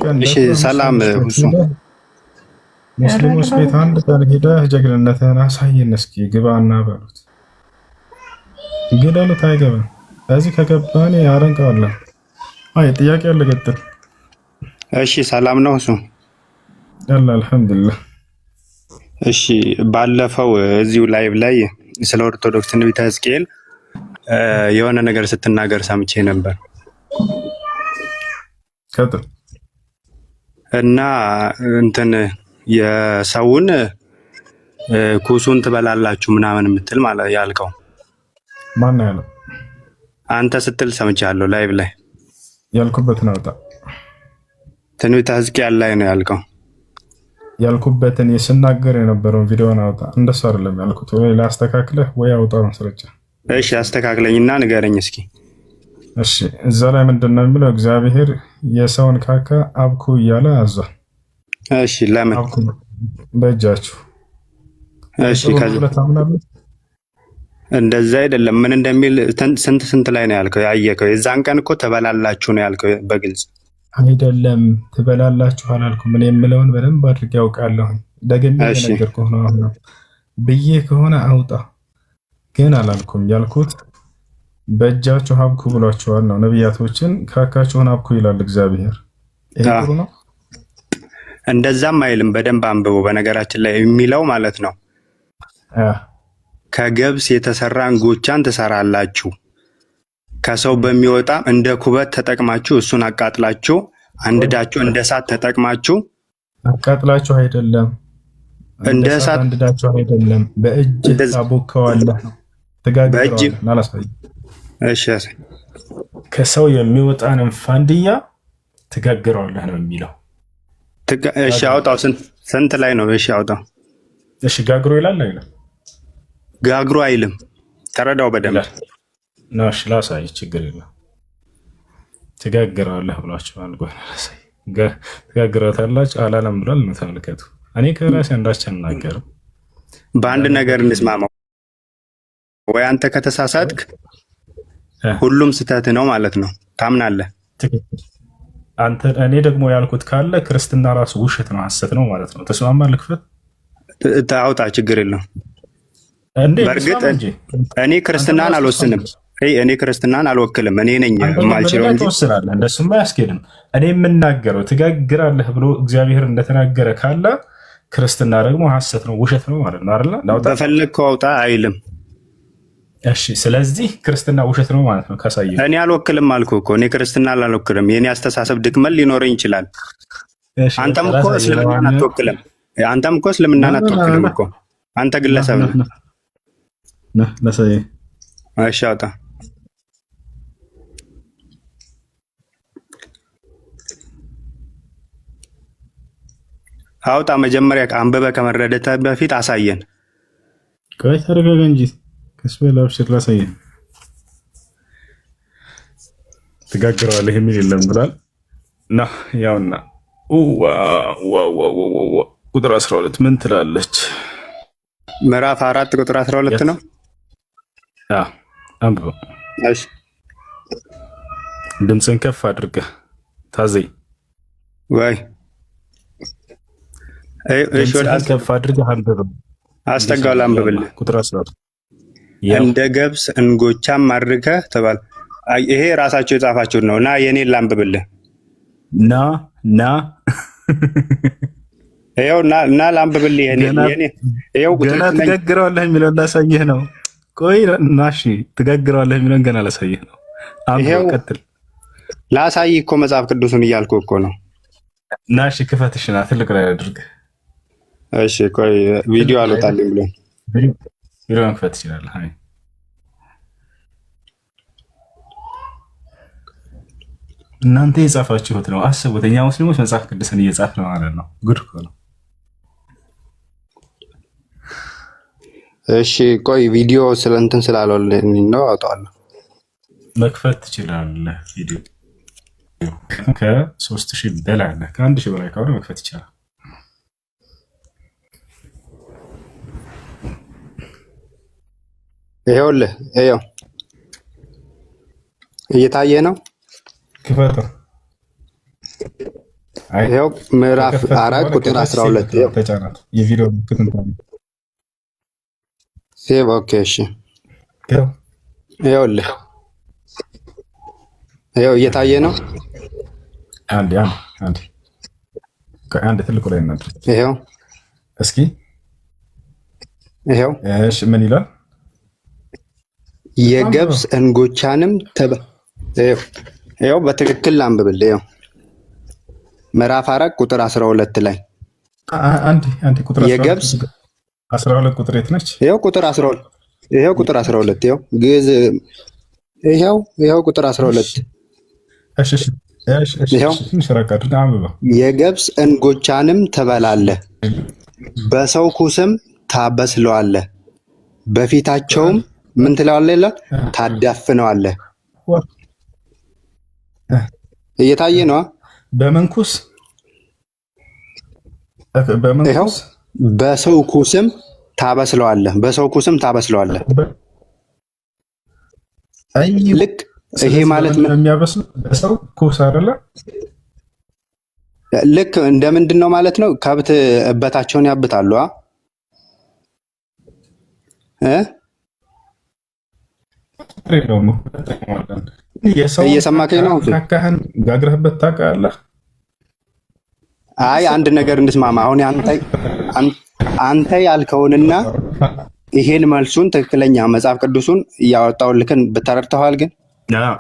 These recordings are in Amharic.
ቀን እሺ ሰላም ሁሱ ሙስሊሞች ቤት አንድ ቀን ሄደህ ጀግንነትህን አሳየን እስኪ ግባና በሉት። ግደሉት፣ አይገባም። እዚህ ከገባን ያረንቀዋለን። አይ ጥያቄ አለ፣ ቀጥል። እሺ ሰላም ነው ሁሱ? አላ አልሐምዱሊላህ። እሺ ባለፈው እዚሁ ላይቭ ላይ ስለ ኦርቶዶክስ ትንቢተ ሕዝቅኤል የሆነ ነገር ስትናገር ሰምቼ ነበር ቀጥል። እና እንትን የሰውን ኩሱን ትበላላችሁ ምናምን የምትል ማለት ያልከው ማን ነው ያለው? አንተ ስትል ሰምቻለሁ ላይቭ ላይ። ያልኩበትን አውጣ። ትንቢተ ሕዝቅኤል ላይ ነው ያልከው። ያልኩበትን የስናገር የነበረውን ቪዲዮን አውጣ። እንደሱ አይደለም ያልኩት። ወይ ላስተካክለህ ወይ አውጣ ማስረጃ። እሺ አስተካክለኝና ንገረኝ እስኪ። እሺ እዛ ላይ ምንድነው የሚለው? እግዚአብሔር የሰውን ካካ አብኩ እያለ አዟል። እሺ ለምን አብኩ በእጃችሁ? እሺ እንደዛ አይደለም። ምን እንደሚል ስንት ላይ ነው ያልከው? ያየከው የዛን ቀን እኮ ትበላላችሁ ነው ያልከው በግልጽ አይደለም። ትበላላችሁ አላልኩም። ምን የምለውን በደንብ አድርጌ ያውቃለሁ። ደግሜ ነገር ከሆነ አሁን ብዬ ከሆነ አውጣ ግን አላልኩም። ያልኩት በእጃችሁ አብኩ ብሏቸዋል ነው። ነቢያቶችን ካካችሁን አብኩ ይላል እግዚአብሔር። ይሄ ጥሩ ነው። እንደዛም አይልም። በደንብ አንብቦ በነገራችን ላይ የሚለው ማለት ነው ከገብስ የተሰራ እንጎቻን ትሰራላችሁ፣ ከሰው በሚወጣ እንደ ኩበት ተጠቅማችሁ እሱን አቃጥላችሁ አንድዳችሁ እንደ እሳት ተጠቅማችሁ አቃጥላችሁ አይደለም፣ እንደ እሳት አንድዳችሁ አይደለም፣ በእጅ ታቦከዋለህ ነው። ተጋግረዋል ናላሳይ። እሺ ከሰው የሚወጣንን ፋንድያ ትጋግረዋለህ ነው የሚለው። እሺ አውጣው። ስንት ላይ ነው? እሺ አውጣው። እሺ ጋግሮ ይላል አይደል? ጋግሮ አይልም። ተረዳው በደንብ ነው። እሺ ላሳይ፣ ችግር የለም። ትጋግራለህ ብሏቸዋል። ጎናላሳይ ትጋግራታላችሁ አላለም ብሏል ነው። ተመልከቱ። እኔ ከራሴ አንዳች አልናገርም። በአንድ ነገር እንስማማው። ወይ አንተ ከተሳሳትክ ሁሉም ስህተት ነው ማለት ነው። ታምናለህ አንተ። እኔ ደግሞ ያልኩት ካለ ክርስትና ራሱ ውሸት ነው፣ ሐሰት ነው ማለት ነው። ተስማማ? ልክፈት፣ ታውጣ፣ ችግር የለውም። በእርግጥ እኔ ክርስትናን አልወስንም። እኔ ክርስትናን አልወክልም። እኔ ነኝ የማልችለው እንጂ ትወስናለህ። እንደሱማ አያስኬድም። እኔ የምናገረው ትጋግራለህ ብሎ እግዚአብሔር እንደተናገረ ካለ ክርስትና ደግሞ ሐሰት ነው፣ ውሸት ነው ማለት ነው አይደል? ላውጣ፣ በፈለግከው አውጣ አይልም። እሺ ስለዚህ ክርስትና ውሸት ነው ማለት ነው። ካሳየህ እኔ አልወክልም አልኩህ እኮ። እኔ ክርስትናን አልወክልም። የኔ አስተሳሰብ ድክመት ሊኖረኝ ይችላል። አንተም እኮ እስልምናን አትወክልም። እኮ አንተ ግለሰብ ነህ። ለሰይ እሺ አውጣ። አውጣ። መጀመሪያ አንብበህ ከመረዳትህ በፊት አሳየን። ቆይ ተረጋጋ እንጂ ከስበላ ብሽር ላሳየን። ትጋግረዋለህ የሚል የለም ብሏል። ና ያውና ቁጥር 12 ምን ትላለች? ምዕራፍ 4 ቁጥር 12 ነው። አንብበው። እሺ ድምፅን ከፍ አድርገህ ታዘይ ወይ ከፍ አድርገህ አንብበው። አስጠጋው ላንብብልህ። ቁጥር 12 እንደ ገብስ እንጎቻም አድርገህ ተባል። ይሄ ራሳቸው የጻፋችሁት ነው። እና የኔን ላንብብልህ። ና ይኸው እና ላንብብልህ። ይኸው ገና ትጋግረዋለህ የሚለውን ላሳየህ ነው። ቆይ ናሺ ትጋግረዋለህ የሚለውን ገና ላሳየህ ነው። ይኸው ቀጥል። ላሳይህ እኮ መጽሐፍ ቅዱሱን እያልኩህ እኮ ነው። ናሺ ክፈትሽና ትልቅ ላይ አድርገህ። እሺ ቆይ ቪዲዮ አልወጣልኝ ብሎ ቪዲዮ መክፈት ትችላለህ። አይ እናንተ የጻፋችሁት ነው። አስቡት፣ እኛ ሙስሊሞች መጽሐፍ ቅዱስን እየጻፍን ነው ማለት ነው። ጉድ እኮ ነው። እሺ ቆይ ቪዲዮ ስለእንትን ስላልወለኝ ነው አውጣዋለሁ። መክፈት ትችላለህ። ቪዲዮ ከ3000 በላይ አለ። ከ1000 በላይ ከሆነ መክፈት ይቻላል። ይኸውልህ፣ ይኸው እየታየ ነው። ክፈተው። ይኸው ምዕራፍ 4 ቁጥር 12 ተጫናት የቪዲዮ ምልክት እንኳን ሴቭ። ኦኬ እሺ፣ ይኸውልህ ይኸው እየታየ ነው። አንድ ትልቁ ላይ እናድር። ይኸው እስኪ ይኸው እሺ፣ ምን ይላል? የገብስ እንጎቻንም ይኸው በትክክል አንብብልህ። ይኸው ምዕራፍ 4 ቁጥር 12 ላይ አንድ ቁጥር የገብስ 12 ቁጥር የት ነች? ይኸው ቁጥር 12 ይኸው ቁጥር 12 ይኸው ግዕዝ ይኸው ቁጥር 12 የገብስ እንጎቻንም ትበላለህ፣ በሰው ኩስም ታበስለዋለህ፣ በፊታቸውም ምን ትለዋለህ ይላል? ታዳፍነዋለህ። እየታየ ነዋ። በመንኩስ ይኸው በሰው ኩስም ታበስለዋለህ፣ በሰው ኩስም ታበስለዋለህ። ልክ ይሄ ማለት ምን የሚያበስሉ በሰው ኩስ አይደለ? ልክ እንደምንድን ነው ማለት ነው? ከብት እበታቸውን ያብታሉ። እየሰማከኝ ነው? ካካህን ጋግረህበት ታውቃለህ? አይ አንድ ነገር እንስማማ። አሁን አንተ ያልከውንና ይሄን መልሱን ትክክለኛ መጽሐፍ ቅዱሱን እያወጣውልክን ብታረድተዋል ግን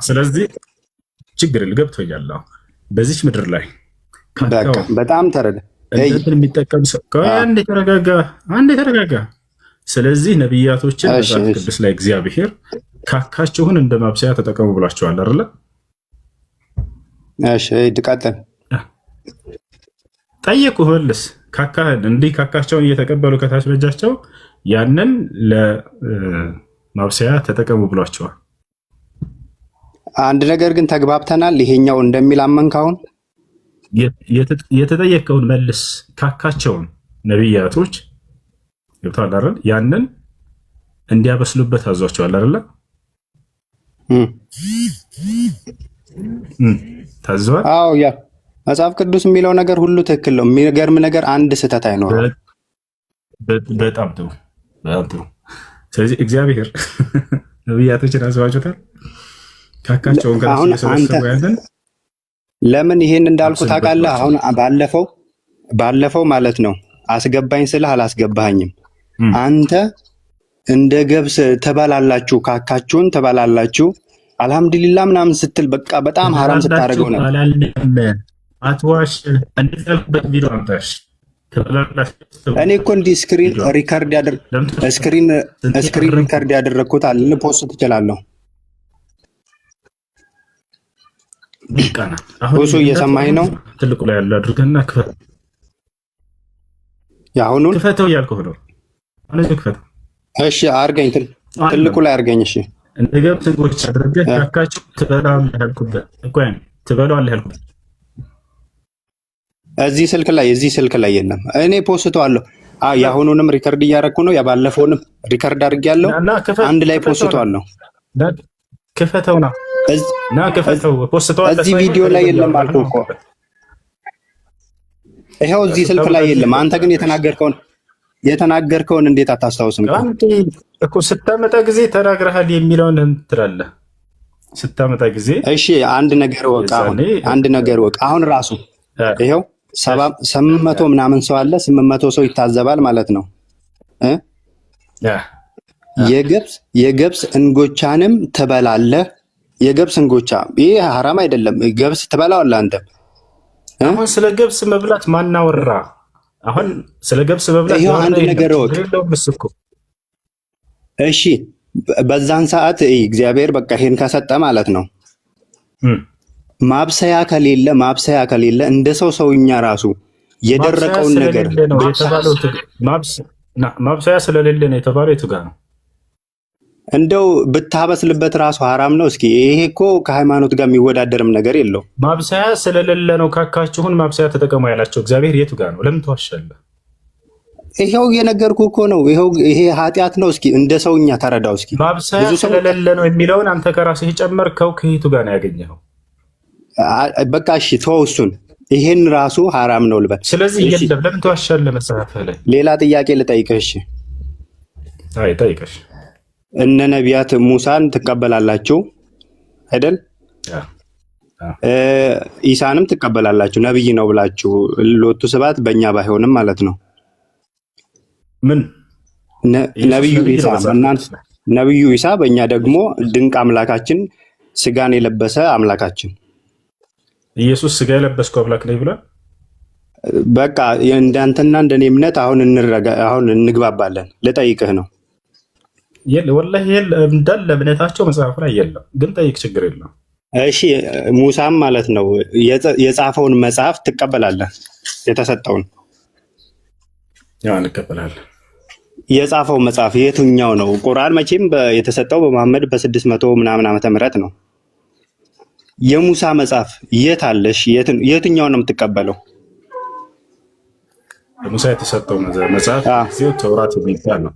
ስለዚህ ችግር ገብቶኛል። በዚች ምድር ላይ በጣም ተረዳ የሚጠቀም ሰው አንድ የተረጋጋ። ስለዚህ ነቢያቶችን መጽሐፍ ቅዱስ ላይ እግዚአብሔር ካካችሁን እንደ ማብሰያ ተጠቀሙ ብሏቸዋል አይደለ? እሺ ድቃጠን ጠየቁህ መልስ። ካካህን እንዲህ ካካቸውን እየተቀበሉ ከታች በእጃቸው ያንን ለማብሰያ ተጠቀሙ ብሏቸዋል። አንድ ነገር ግን ተግባብተናል። ይሄኛው እንደሚል አመንካውን የተጠየቀውን መልስ። ካካቸውን ነቢያቶች ይብታል አይደል? ያንን እንዲያበስሉበት አዟቸዋል አይደል? ታዘዋል። አዎ ያ መጽሐፍ ቅዱስ የሚለው ነገር ሁሉ ትክክል ነው። የሚገርም ነገር አንድ ስህተት አይኖርም። በጣም ጥሩ፣ በጣም ጥሩ። ስለዚህ እግዚአብሔር ነቢያቶችን አዘዋጆታል። ካካቸውን ከሰበሰቡ ያለን ለምን ይሄን እንዳልኩ ታውቃለህ? አሁን ባለፈው ማለት ነው አስገባኝ ስልህ አላስገባኝም። አንተ እንደ ገብስ ትበላላችሁ፣ ካካችሁን ትበላላችሁ አልሐምዱሊላህ ምናምን ስትል በቃ በጣም ሐራም ስታደርገው ነው። አትዋሽ። እንደዛልኩበት ቪዲዮ አምጣሽ እኔ እኮ እንዲህ ስክሪን ሪከርድ ያደረግኩት አለ ፖስት ትችላለሁ። እሱ እየሰማኝ ነው። ትልቁ ላይ ያለው አድርገና ክፈት። ያሁኑን ክፈተው እያልኩህ ነው። ክፈት። እሺ አርገኝ፣ ትልቁ ላይ አርገኝ። እሺ እንደገብ ትንጎች አድርገህ ካካችሁ ትበላለህ ያልኩበት እኮ ያን ትበላለህ ያልኩበት እዚህ ስልክ ላይ የለም። እኔ ፖስተዋለሁ። ያሁኑንም ሪከርድ እያደረኩ ነው። ያባለፈውንም ሪከርድ አድርጌያለሁ። አንድ ላይ ፖስተዋለሁ። ክፈተውና እዚህ ቪዲዮ ላይ የለም አልኩህ እኮ። ይኸው እዚህ ስልክ ላይ የለም። አንተ ግን የተናገርከውን እንዴት አታስታውስም እኮ? ስታመጣ ጊዜ ተናግረሃል የሚለውን ትላለህ። ስታመጣ ጊዜ እሺ፣ አንድ ነገር ወቅ አሁን ራሱ ይኸው 800 ምናምን ሰው አለ። 800 ሰው ይታዘባል ማለት ነው። የገብስ እንጎቻንም ትበላለህ። የገብስ እንጎቻ ይሄ ሐራም አይደለም። ገብስ ትበላዋለህ አንተ። አሁን ስለ ገብስ መብላት ማናወራ? አሁን ስለ ገብስ መብላት ይሄው አንድ ነገር ወቅ። እሺ በዛን ሰዓት እግዚአብሔር በቃ ይሄን ከሰጠ ማለት ነው ማብሰያ ከሌለ እንደ ሰውኛ ራሱ የደረቀውን ነገር ማብሰያ ስለሌለ ነው የተባለው። የቱ ጋር ነው? እንደው ብታበስልበት ራሱ ሐራም ነው። እስኪ ይሄ እኮ ከሃይማኖት ጋር የሚወዳደርም ነገር የለው። ማብሰያ ስለሌለ ነው ካካችሁን ማብሰያ ተጠቀሙ ያላቸው እግዚአብሔር። የቱ ጋር ነው? ለምን ትዋሻለህ? ይሄው እየነገርኩህ እኮ ነው። ይሄ ኃጢአት ነው። እስኪ እንደ ሰውኛ ተረዳው። እስኪ ማብሰያ ስለሌለ ነው የሚለውን አንተ ከራስህ ጨመርከው። ከየቱ ጋር ነው ያገኘኸው? በቃ እሺ ተወው እሱን። ይሄን ራሱ ሐራም ነው ልበል። ስለዚህ የለም ለምን ተዋሻለህ? መጽሐፍህ ላይ ሌላ ጥያቄ ልጠይቅህ። እሺ አይ ጠይቀሽ። እነ ነቢያት ሙሳን ትቀበላላችሁ አይደል? ኢሳንም ትቀበላላችሁ ነብይ ነው ብላችሁ ሎቱ ስባት በእኛ ባይሆንም ማለት ነው። ምን ነብዩ ኢሳ በእኛ ደግሞ ድንቅ አምላካችን ስጋን የለበሰ አምላካችን ኢየሱስ ስጋ የለበስኩ አምላክ ነው ብሏል። በቃ እንዳንተና እንደኔ እምነት አሁን እንግባባለን። ልጠይቅህ ነው። ወላሂ እንዳለ እምነታቸው መጽሐፍ ላይ የለም፣ ግን ጠይቅ፣ ችግር የለም። እሺ ሙሳም ማለት ነው የጻፈውን መጽሐፍ ትቀበላለህ? የተሰጠውን ያው እንቀበላለን። የጻፈው መጽሐፍ የትኛው ነው? ቁርአን መቼም የተሰጠው በመሐመድ በ600 ምናምን ዓመተ ምህረት ነው። የሙሳ መጽሐፍ የት አለሽ? የትኛው ነው የምትቀበለው? ሙሳ የተሰጠው መጽሐፍ እዚሁ ተውራት የሚባል ነው።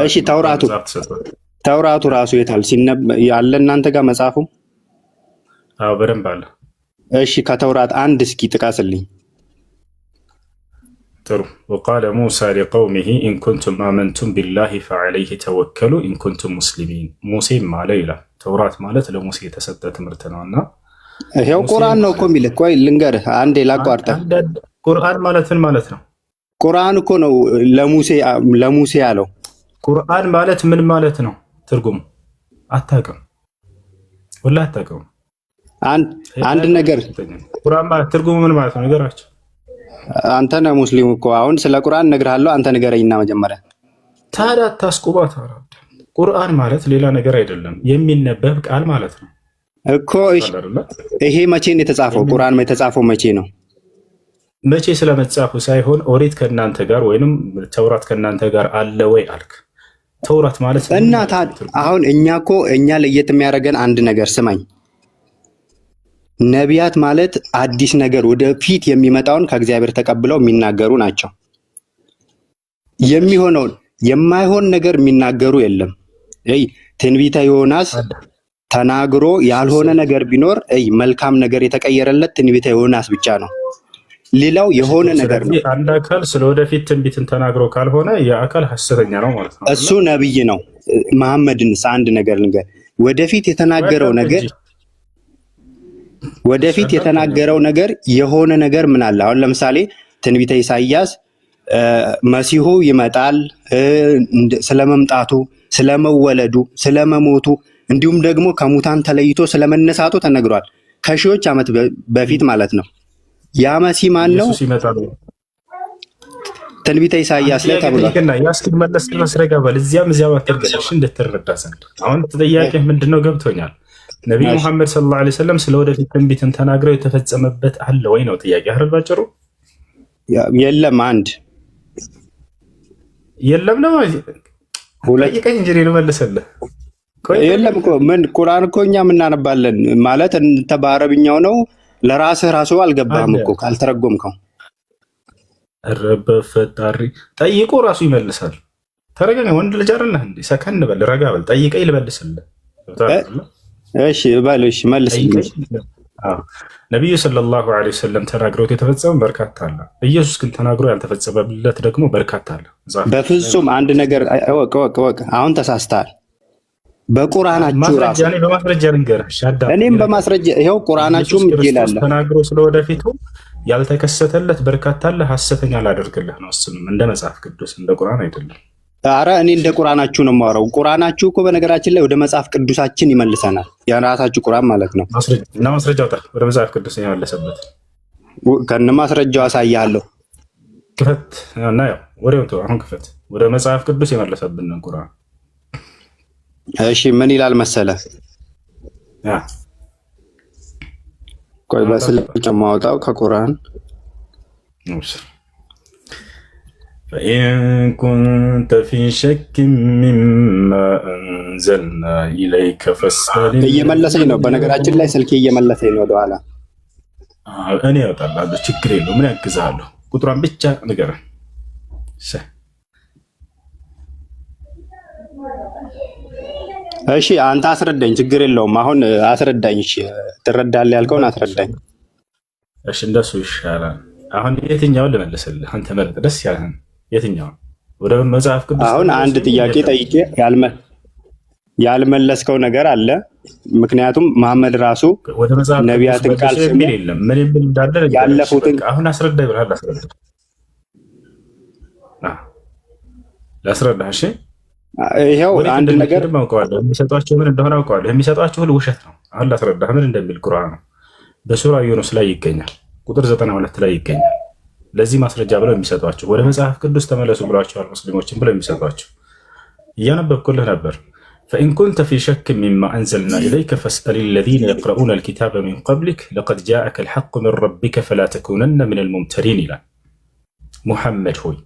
እሺ ተውራቱ ራሱ የታል? ያለ እናንተ ጋር መጽሐፉ? አዎ በደንብ አለ። እሺ ከተውራት አንድ እስኪ ጥቀስልኝ። ጥሩ። ወቃለ ሙሳ ሊቀውሚሂ ኢን ኩንቱም አመንቱም ቢላሂ ፈዐለይሂ ተወከሉ ኢን ኩንቱም ሙስሊሚን። ሙሴም አለ ይላል። ተውራት ማለት ለሙሴ የተሰጠ ትምህርት ነውና ይሄው ቁርአን ነው እኮ የሚልህ። ቆይ ልንገርህ አንዴ ላቋርጠህ። ቁርአን ማለትን ማለት ነው። ቁርአን እኮ ነው ለሙሴ ያለው። ቁርአን ማለት ምን ማለት ነው? ትርጉሙ አታውቅም? ወላሂ አታውቅም? አንድ ነገር ቁርአን ማለት ትርጉሙ ምን ማለት ነው? ንገራቸው። አንተ ነህ ሙስሊም እኮ። አሁን ስለ ቁርአን እነግርሃለሁ፣ አንተ ንገረኝና መጀመሪያ። ታዲያ አታስቁባት። ቁርአን ማለት ሌላ ነገር አይደለም፣ የሚነበብ ቃል ማለት ነው እኮ። ይሄ መቼ ነው የተጻፈው? ቁርአን የተጻፈው መቼ ነው? መቼ ስለመጻፉ ሳይሆን ኦሪት ከእናንተ ጋር ወይንም ተውራት ከእናንተ ጋር አለ ወይ አልክ። ተውራት ማለት እና አሁን እኛ ለየት የሚያደርገን አንድ ነገር ስማኝ። ነቢያት ማለት አዲስ ነገር ወደፊት የሚመጣውን ከእግዚአብሔር ተቀብለው የሚናገሩ ናቸው። የሚሆነውን የማይሆን ነገር የሚናገሩ የለም። ትንቢተ ዮናስ ተናግሮ ያልሆነ ነገር ቢኖር መልካም ነገር የተቀየረለት ትንቢተ ዮናስ ብቻ ነው። ሌላው የሆነ ነገር ነው። አንድ አካል ስለወደፊት ትንቢትን ተናግሮ ካልሆነ የአካል ሐሰተኛ ነው ማለት ነው። እሱ ነብይ ነው። መሐመድንስ አንድ ነገር ልንገር፣ ወደፊት የተናገረው ነገር የሆነ ነገር ምን አለ? አሁን ለምሳሌ ትንቢተ ኢሳይያስ መሲሁ ይመጣል፣ ስለመምጣቱ፣ ስለመወለዱ፣ ስለመሞቱ እንዲሁም ደግሞ ከሙታን ተለይቶ ስለመነሳቱ ተነግሯል። ከሺዎች ዓመት በፊት ማለት ነው። ያ መሲህ ማን ነው? ትንቢተ ኢሳይያስ ላይ ተብሏል። ያስኪ መለስ መስረጋበል እዚያም አትርገሽ እንድትረዳ ዘንድ አሁን ጥያቄ ምንድነው? ገብቶኛል። ነብዩ መሐመድ ሰለላሁ ዐለይሂ ወሰለም ስለወደፊት ትንቢትን ተናግረው የተፈጸመበት አለ ወይ ነው ጥያቄ አይደል? ባጭሩ የለም። አንድ የለም ነው ጠይቀኝ እንጂ ነው መልሰልህ። የለም እኮ ምን ቁርአን እኮ እኛ እናነባለን ማለት እንተ በአረብኛው ነው። ለራስህ ራሱ አልገባህም እኮ ካልተረጎምከው። ረበ ፈጣሪ ጠይቆ ራሱ ይመልሳል። ተረጋጋ። ወንድ ልጅ አይደለህ እንዴ? ሰከን በል፣ ረጋ በል። ጠይቀኝ ልመልስልህ። እሺ በል፣ እሺ መልስልኝ። ነብዩ ሰለላሁ ዐለይሂ ወሰለም ተናግረውት የተፈጸመ በርካታ አለ። ኢየሱስ ግን ተናግሮ ያልተፈጸመለት ደግሞ በርካታ አለ። በፍጹም አንድ ነገር እወቅ። አሁን ተሳስተሃል። በቁርአናችሁ ራሱ በማስረጃ ልንገርህ። እኔም በማስረጃ ይሄው ቁርአናችሁም ይላል። ተናግሮ ስለወደፊቱ ያልተከሰተለት በርካታ አለ። ሐሰተኛ ላደርግልህ ነው። እሱንም እንደ መጽሐፍ ቅዱስ እንደ ቁርአን አይደለም። አረ እኔ እንደ ቁርአናችሁ ነው የማወራው። ቁርአናችሁ እኮ በነገራችን ላይ ወደ መጽሐፍ ቅዱሳችን ይመልሰናል። የራሳችሁ ቁርአን ማለት ነው። እና ማስረጃው ወደ መጽሐፍ ቅዱስ የመለሰበት ከነ ማስረጃው አሳያለሁ። ክፈት እና ያው ወሬው ተው። አሁን ክፈት። ወደ መጽሐፍ ቅዱስ የመለሰብን ቁርአን። እሺ ምን ይላል መሰለ? ቆይ በስልክ ማውጣው ከቁርአን فإن كنت في شك مما أنزلنا إليك فاسأل። እየመለሰኝ ነው በነገራችን ላይ ስልኬ እየመለሰኝ ነው ወደኋላ። እኔ ያወጣልሃለሁ፣ ችግር የለውም። ምን ያግዝሃለሁ? ቁጥሯን ብቻ ንገረን። እሺ አንተ አስረዳኝ፣ ችግር የለውም። አሁን አስረዳኝ። እሺ ትረዳለህ ያልከውን አስረዳኝ። እሺ እንደሱ ይሻላል። አሁን የትኛውን ልመልስልህ? አንተ መረጥ፣ ደስ ያለህን የትኛውን? ወደ መጽሐፍ ቅዱስ አሁን ተመለሱ። አንድ ጥያቄ ጠይቄ ያልመለስከው ነገር አለ። ምክንያቱም መሐመድ ራሱ ወደ መጽሐፍ ቅዱስ ነቢያትን ቃል መልሶ ስሙ የሚል የለም። ምን የሚል እንዳለ ያለፉትን አሁን አስረዳ ይብራል። ላስረዳህ። እሺ ይኸው አንድ ነገር አውቀዋለሁ። የሚሰጧቸው ምን እንደሆነ አውቀዋለሁ። የሚሰጧቸው ሁሉ ውሸት ነው። አሁን ላስረዳህ ምን እንደሚል ቁርአን ነው። በሱራ ዩኑስ ላይ ይገኛል፣ ቁጥር 92 ላይ ይገኛል። ለዚህ ማስረጃ ብለው የሚሰጧቸው ወደ መጽሐፍ ቅዱስ ተመለሱ ብሏቸዋል። ሙስሊሞችን ብለው የሚሰጧቸው እያነበብኩልህ ነበር። ፈኢን ኩንተ ፊ ሸክ ሚማ አንዘልና ኢለይከ ፈስአል ለዚነ የቅረኡነ ልኪታበ ሚን ቀብሊክ ለቀድ ጃአከ ልሐቁ ሚን ረቢከ ፈላ ተኩነነ ምን ልሙምተሪን ይላል። ሙሐመድ ሆይ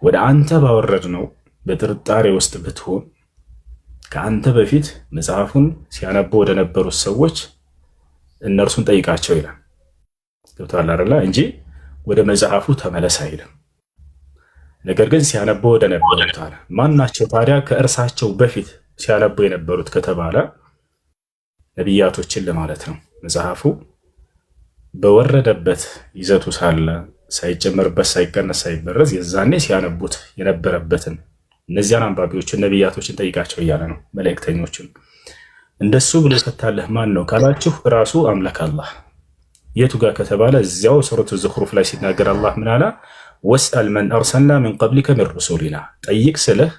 ወደ አንተ ባወረድ ነው በጥርጣሬ ውስጥ ብትሆን ከአንተ በፊት መጽሐፉን ሲያነቡ ወደ ነበሩት ሰዎች እነርሱን ጠይቃቸው ይላል። ገብቶሃል አይደለ? እንጂ ወደ መጽሐፉ ተመለስ አይልም። ነገር ግን ሲያነቡ ወደ ነበሩት አለ። ማን ናቸው ታዲያ ከእርሳቸው በፊት ሲያነቡ የነበሩት ከተባለ ነቢያቶችን ለማለት ነው። መጽሐፉ በወረደበት ይዘቱ ሳለ ሳይጨመርበት ሳይቀነስ ሳይበረዝ የዛኔ ሲያነቡት የነበረበትን እነዚያን አንባቢዎችን ነቢያቶችን ጠይቃቸው እያለ ነው። መልእክተኞችን እንደሱ ብሎ የፈታለህ ማን ነው ካላችሁ ራሱ አምላክ አላህ። የቱ ጋር ከተባለ እዚያው ሱረቱ ዙኽሩፍ ላይ ሲናገር አላህ ምን አለ? ወስአል መን አርሰልና ምን ቀብሊከ ምን ሩሱሊና፣ ጠይቅ ስልህ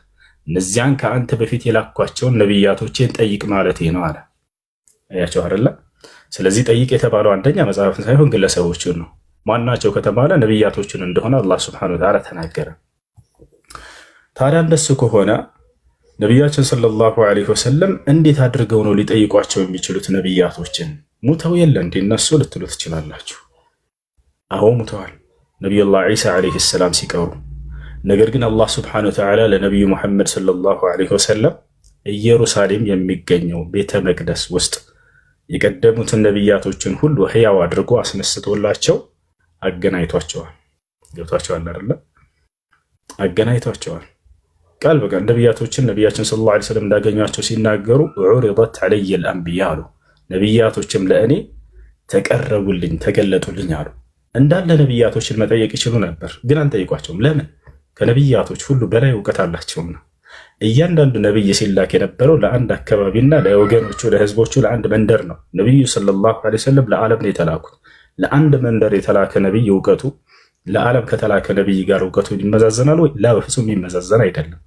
እነዚያን ከአንተ በፊት የላኳቸውን ነቢያቶችን ጠይቅ ማለት ነው አለ። አያቸው አይደለ? ስለዚህ ጠይቅ የተባለው አንደኛ መጽሐፍን ሳይሆን ግለሰቦችን ነው። ማናቸው ከተባለ ነቢያቶችን እንደሆነ አላህ ሱብሓነሁ ወተዓላ ተናገረ። ታዲያ እንደሱ ከሆነ ነቢያችን ሰለላሁ ዐለይሂ ወሰለም እንዴት አድርገው ነው ሊጠይቋቸው የሚችሉት? ነቢያቶችን ሙተው የለ እንዴ እነሱ ልትሉ ትችላላችሁ። አዎ ሙተዋል፣ ነቢዩላህ ዒሳ ዐለይሂ ሰላም ሲቀሩ። ነገር ግን አላህ ሱብሓነሁ ወተዓላ ለነቢዩ ሙሐመድ ሰለላሁ ዐለይሂ ወሰለም ኢየሩሳሌም የሚገኘው ቤተ መቅደስ ውስጥ የቀደሙትን ነቢያቶችን ሁሉ ህያው አድርጎ አስነስቶላቸው አገናኝቷቸዋል። ገብቷቸዋል አይደለ? አገናኝቷቸዋል። ቃል በቃል ነቢያቶችን ነቢያችን ሰለላሁ ዐለይሂ ወሰለም እንዳገኟቸው ሲናገሩ ዑሪደት ዐለየ አልአንቢያ አሉ። ነቢያቶችም ለእኔ ተቀረቡልኝ፣ ተገለጡልኝ አሉ። እንዳለ ነቢያቶችን መጠየቅ ይችሉ ነበር፣ ግን አንጠይቋቸውም። ለምን? ከነቢያቶች ሁሉ በላይ እውቀት አላቸውና። እያንዳንዱ ነቢይ ሲላክ የነበረው ለአንድ አካባቢና ለወገኖቹ ለህዝቦቹ ለአንድ መንደር ነው። ነቢዩ ሰለላሁ ዐለይሂ ወሰለም ለዓለም ነው የተላኩት። ለአንድ መንደር የተላከ ነቢይ እውቀቱ ለዓለም ከተላከ ነቢይ ጋር እውቀቱ ይመዛዘናል ወይ? ላ፣ በፍጹም የሚመዛዘን አይደለም።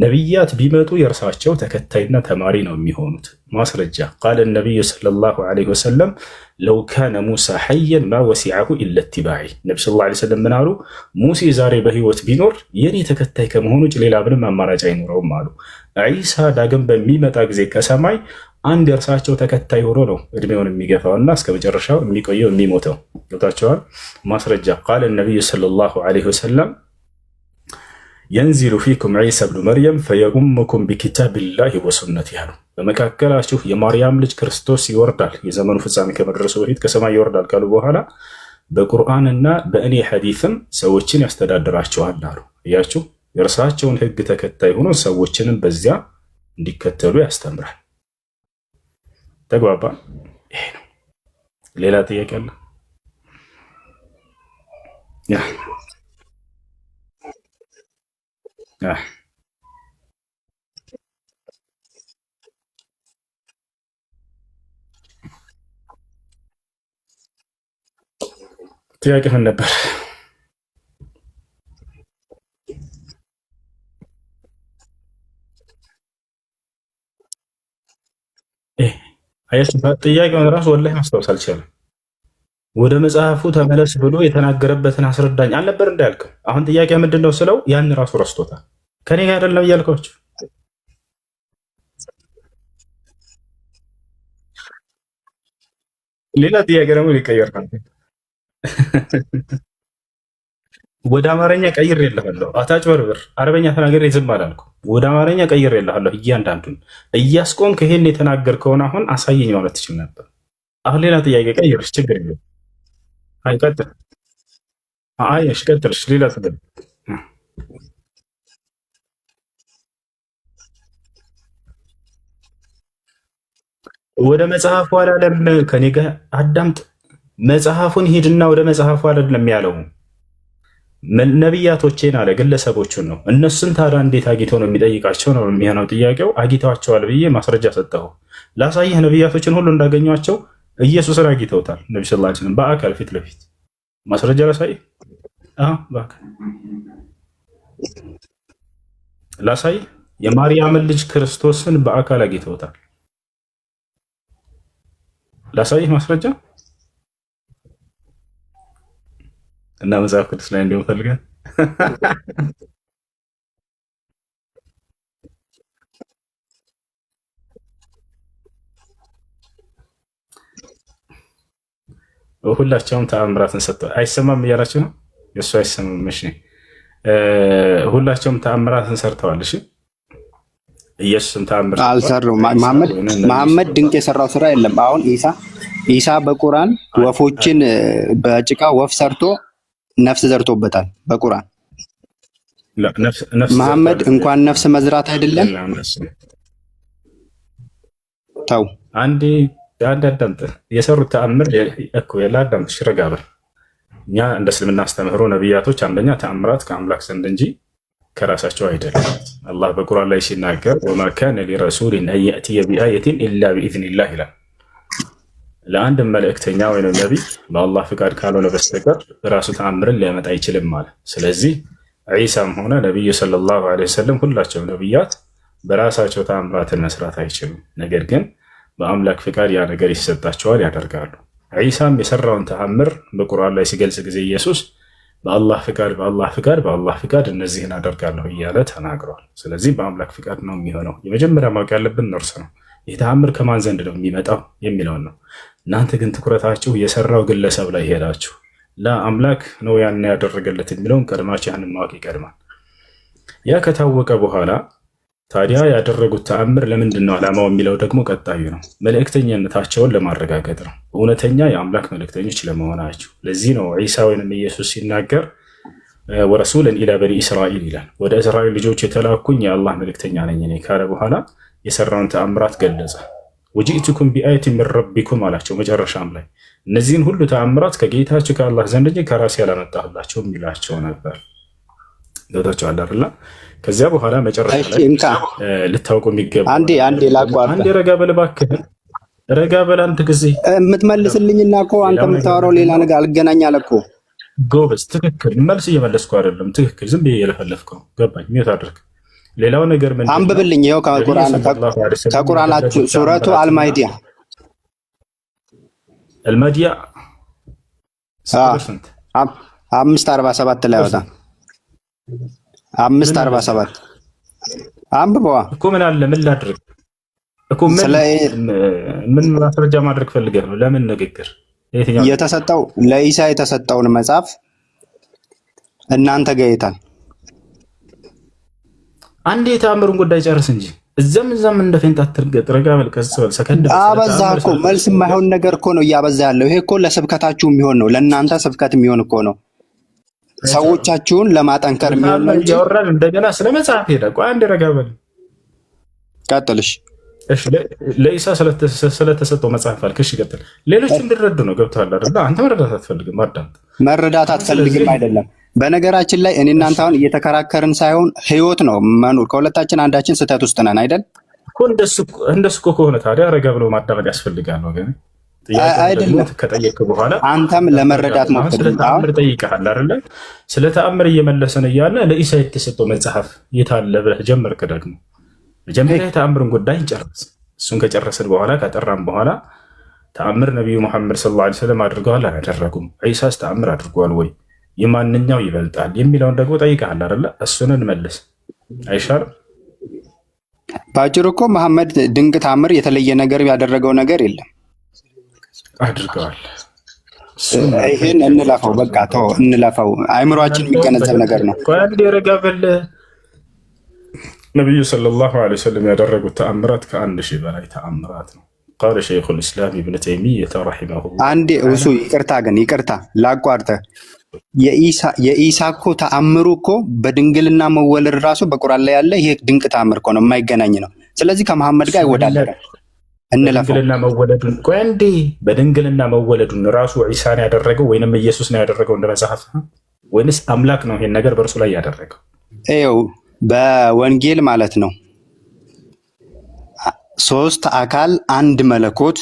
ነቢያት ቢመጡ የእርሳቸው ተከታይና ተማሪ ነው የሚሆኑት። ማስረጃ ቃለ ነቢዩ ሰለላሁ ዐለይሂ ወሰለም ለው ካነ ሙሳ ሐየን ማ ወሲዐሁ ኢለ ኢትባዒ። ነቢ ሰለላሁ ዐለይሂ ወሰለም ምን አሉ? ሙሴ ዛሬ በህይወት ቢኖር የኔ ተከታይ ከመሆኑ ውጭ ሌላ ምንም አማራጭ አይኖረውም አሉ። ዒሳ ዳግም በሚመጣ ጊዜ ከሰማይ አንድ የእርሳቸው ተከታይ ሆኖ ነው እድሜውን የሚገፋውና እስከ መጨረሻው የሚቆየው የሚሞተው። ገብታቸዋል። ማስረጃ ቃለ ነቢዩ ሰለላሁ ዐለይሂ ወሰለም የንዚሉ ፊኩም ዒሳ ብኑ መርየም ፈየኡሙኩም ቢኪታቢላሂ ወሱነቲ ያሉ። በመካከላችሁ የማርያም ልጅ ክርስቶስ ይወርዳል፣ የዘመኑ ፍጻሜ ከመድረሱ በፊት ከሰማይ ይወርዳል ካሉ በኋላ በቁርአንና በእኔ ሐዲስም ሰዎችን ያስተዳድራቸዋል አሉ። እያችሁ የእርሳቸውን ህግ ተከታይ ሆኖ ሰዎችንም በዚያ እንዲከተሉ ያስተምራል። ተግባባ? ይሄ ነው። ሌላ ጥያቄ አለ? ጥያቄ ምን ነበር? አያችሁ፣ ጥያቄውን ራሱ ወላሂ ማስታወስ አልቻለም። ወደ መጽሐፉ ተመለስ ብሎ የተናገረበትን አስረዳኝ አልነበር እንዳልከው። አሁን ጥያቄ ምንድን ነው ስለው ያን ራሱ ረስቶታል። ከኔ ጋር አይደለም እያልኳቸው። ሌላ ጥያቄ ደግሞ ሊቀየር ወደ አማርኛ ቀይር የለሃለሁ። አታጭበርብር። አረበኛ ተናገር ዝም አላልኩ። ወደ አማርኛ ቀይር የለሃለሁ። እያንዳንዱን እያስቆም ከይሄን የተናገርከውን አሁን አሳየኝ ማለት ትችል ነበር። አሁን ሌላ ጥያቄ ቀይርሽ፣ ችግር የለም። አይቀጥል። እሺ ቀጥልሽ። ሌላ ትበል። ወደ መጽሐፉ አላለም። ከኔ ጋር አዳምጥ። መጽሐፉን ሂድና ወደ መጽሐፉ አይደለም ያለው ነቢያቶቼን አለ ግለሰቦቹን ነው። እነሱን ታዲያ እንዴት አጊተው ነው የሚጠይቃቸው ነው የሚሆነው ጥያቄው። አጊተዋቸዋል ብዬ ማስረጃ ሰጠሁ። ላሳይህ ነቢያቶችን ሁሉ እንዳገኟቸው ኢየሱስን አጊተውታል። ነቢ ስ ላ በአካል ፊት ለፊት ማስረጃ ላሳይህ። በአካል ላሳይህ። የማርያምን ልጅ ክርስቶስን በአካል አጊተውታል። ላሳይህ ማስረጃ እና መጽሐፍ ቅዱስ ላይ እንዲሁም ፈልገን ሁላቸውም ተአምራትን ሰጥተዋል። አይሰማም እያላችሁ ነው? የእሱ አይሰማም። እሺ፣ ሁላቸውም ተአምራትን ሰርተዋል። እሺ፣ ኢየሱስም ተአምር አልሰሩም። መሐመድ ድንቅ የሰራው ስራ የለም። አሁን ኢሳ በቁርአን ወፎችን በጭቃ ወፍ ሰርቶ ነፍስ ዘርቶበታል። በቁርአን መሐመድ እንኳን ነፍስ መዝራት አይደለም። ተው አንድ አዳምጥ። የሰሩት ተአምር እኮ አዳምጥ። ረጋ በል። እኛ እንደ እስልምና አስተምህሮ ነቢያቶች አንደኛ ተአምራት ከአምላክ ዘንድ እንጂ ከራሳቸው አይደለም። አላህ በቁርአን ላይ ሲናገር ወማ ካነ ሊረሱሊን አን የእትየ ቢአየቲን ኢላ ቢኢዝኒላህ ይላል። ለአንድ መልእክተኛ ወይም ነቢይ በአላህ ፍቃድ ካልሆነ በስተቀር ራሱ ተአምርን ሊያመጣ አይችልም ማለት። ስለዚህ ዒሳም ሆነ ነቢዩ ሰለላሁ ዐለይሂ ወሰለም ሁላቸው ነቢያት በራሳቸው ተአምራትን መስራት አይችሉም። ነገር ግን በአምላክ ፍቃድ ያ ነገር ይሰጣቸዋል፣ ያደርጋሉ። ዒሳም የሰራውን ተአምር በቁርአን ላይ ሲገልጽ ጊዜ ኢየሱስ በአላህ ፍቃድ በአላህ ፍቃድ በአላህ ፍቃድ እነዚህን አደርጋለሁ እያለ ተናግሯል። ስለዚህ በአምላክ ፍቃድ ነው የሚሆነው። የመጀመሪያ ማወቅ ያለብን እርሱ ነው። ይህ ተአምር ከማን ዘንድ ነው የሚመጣው የሚለውን ነው። እናንተ ግን ትኩረታችሁ የሰራው ግለሰብ ላይ ሄዳችሁ ለአምላክ ነው ያን ያደረገለት የሚለውን ቀድማችሁ ያንን ማወቅ ይቀድማል። ያ ከታወቀ በኋላ ታዲያ ያደረጉት ተአምር ለምንድን ነው ዓላማው የሚለው ደግሞ ቀጣዩ ነው። መልእክተኝነታቸውን ለማረጋገጥ ነው፣ እውነተኛ የአምላክ መልእክተኞች ለመሆናቸው። ለዚህ ነው ዒሳ ወይንም ኢየሱስ ሲናገር ወረሱለን ኢላ በኒ እስራኤል ይላል። ወደ እስራኤል ልጆች የተላኩኝ የአላህ መልእክተኛ ነኝ እኔ ካለ በኋላ የሰራውን ተአምራት ገለጸ። ወጂእቱኩም ቢአየት ሚን ረቢኩም አላቸው። መጨረሻም ላይ እነዚህን ሁሉ ተአምራት ከጌታችሁ ከአላህ ዘንድ እንጂ ከራሴ ያላመጣሁላቸው የሚላቸው ነበር። ገብታችኋል አይደል? ከዚያ በኋላ መጨረሻ ላይ ልታውቁ የሚገባ አንዴ ላቋርጥ። አንዴ ረጋ በል እባክህ፣ ረጋ በል። አንድ ጊዜ የምትመልስልኝና እኮ አንተ የምታወራው ሌላ ነገር አልገናኝ አለ እኮ። ጎበዝ፣ ትክክል። መልስ እየመለስኩ አይደለም፣ ትክክል። ዝም ብዬ እየለፈለፍኩ ነው። ገባኝ። ሚውት አድርግ። ሌላው ነገር ምን አንብብልኝ። ይኸው ከቁርአናችሁ ሱረቱ አልማይዲያ አልማይዲያ 547 ላይ ወጣ። 547 አንብበዋ እኮ። ምን አለ? ምን ላድርግ እኮ? ምን ማስረጃ ማድረግ ፈልገህ ነው? ለምን ንግግር የተሰጠው ለኢሳ የተሰጠውን መጽሐፍ እናንተ ገይታል። አንዴ የተአምሩን ጉዳይ ጨርስ እንጂ እዛም እንደ ፌንት አትርገጥ። ረጋ በል፣ ቀስ በል፣ ሰከንድ አበዛ እኮ። መልስ የማይሆን ነገር እኮ ነው እያበዛ ያለው። ይሄ እኮ ለስብከታችሁ የሚሆን ነው፣ ለእናንተ ስብከት የሚሆን እኮ ነው። ሰዎቻችሁን ለማጠንከር የሚሆን ነው እንጂ ያወራል። እንደገና ስለ መጽሐፍ ሄደ። ቆይ አንዴ ረጋ በል፣ ቀጥልሽ። እሺ፣ ለኢሳ ስለተሰጠው መጽሐፍ አልክ። እሺ፣ ቀጥል። ሌሎች እንዲረዱ ነው። ገብቶሃል አይደል? አንተ መረዳት አትፈልግም፣ አዳምጥ። መረዳት አትፈልግም አይደለም። በነገራችን ላይ እኔ እናንተ አሁን እየተከራከርን ሳይሆን ህይወት ነው መኖር። ከሁለታችን አንዳችን ስህተት ውስጥ ነን አይደል? እንደሱ እኮ ከሆነ ታዲያ ረጋ ብሎ ማዳመጥ ያስፈልጋል ነው። ግን አይደለም ከጠየቅ በኋላ አንተም ለመረዳት ሞክር። ስለ ተአምር ጠይቀሃል አይደለ? ስለ ተአምር እየመለሰን እያለ ለኢሳ የተሰጠው መጽሐፍ የት አለ ብለህ ጀመርክ። ደግሞ መጀመሪያ የተአምርን ጉዳይ እንጨርስ። እሱን ከጨረስን በኋላ ከጠራን በኋላ ተአምር ነቢዩ ሙሐመድ ሰለላሁ ዐለይሂ ወሰለም አድርገዋል አላደረጉም? ዒሳስ ተአምር አድርገዋል ወይ? የማንኛው ይበልጣል የሚለውን ደግሞ ጠይቀሃል አይደለ? እሱን እንመልስ አይሻልም? ባጭሩ እኮ መሐመድ ድንቅ ተአምር የተለየ ነገር ያደረገው ነገር የለም። አድርገዋል። ይሄን እንለፈው፣ በቃ ተው እንለፈው። አይምሯችን የሚገነዘብ ነገር ነው። አንድ ረጋ በል። ነቢዩ ሰለላሁ ዐለይሂ ወሰለም ያደረጉት ተአምራት ከ1000 በላይ ተአምራት ነው። ቃለ ሸይኹል ኢስላም ኢብኑ ተይሚየህ ረሒመሁላህ። አንዴ እሱ ይቅርታ ላቋርጠህ። የኢሳ እኮ ተአምሩ እኮ በድንግልና መወለድ ራሱ በቁርአን ላይ ያለ ይሄ ድንቅ ተአምር እኮ ነው፣ የማይገናኝ ነው። ስለዚህ ከመሐመድ ጋር አይወዳደርም። በድንግልና መወለዱን ቆይ እንዴ፣ በድንግልና መወለዱን ራሱ ዒሳን ያደረገው ወይንም ኢየሱስ ነው ያደረገው እንደ መጽሐፍ ወይንስ አምላክ ነው ይሄን ነገር በእርሱ ላይ ያደረገው? ይኸው በወንጌል ማለት ነው 3 አካል 1 መለኮት።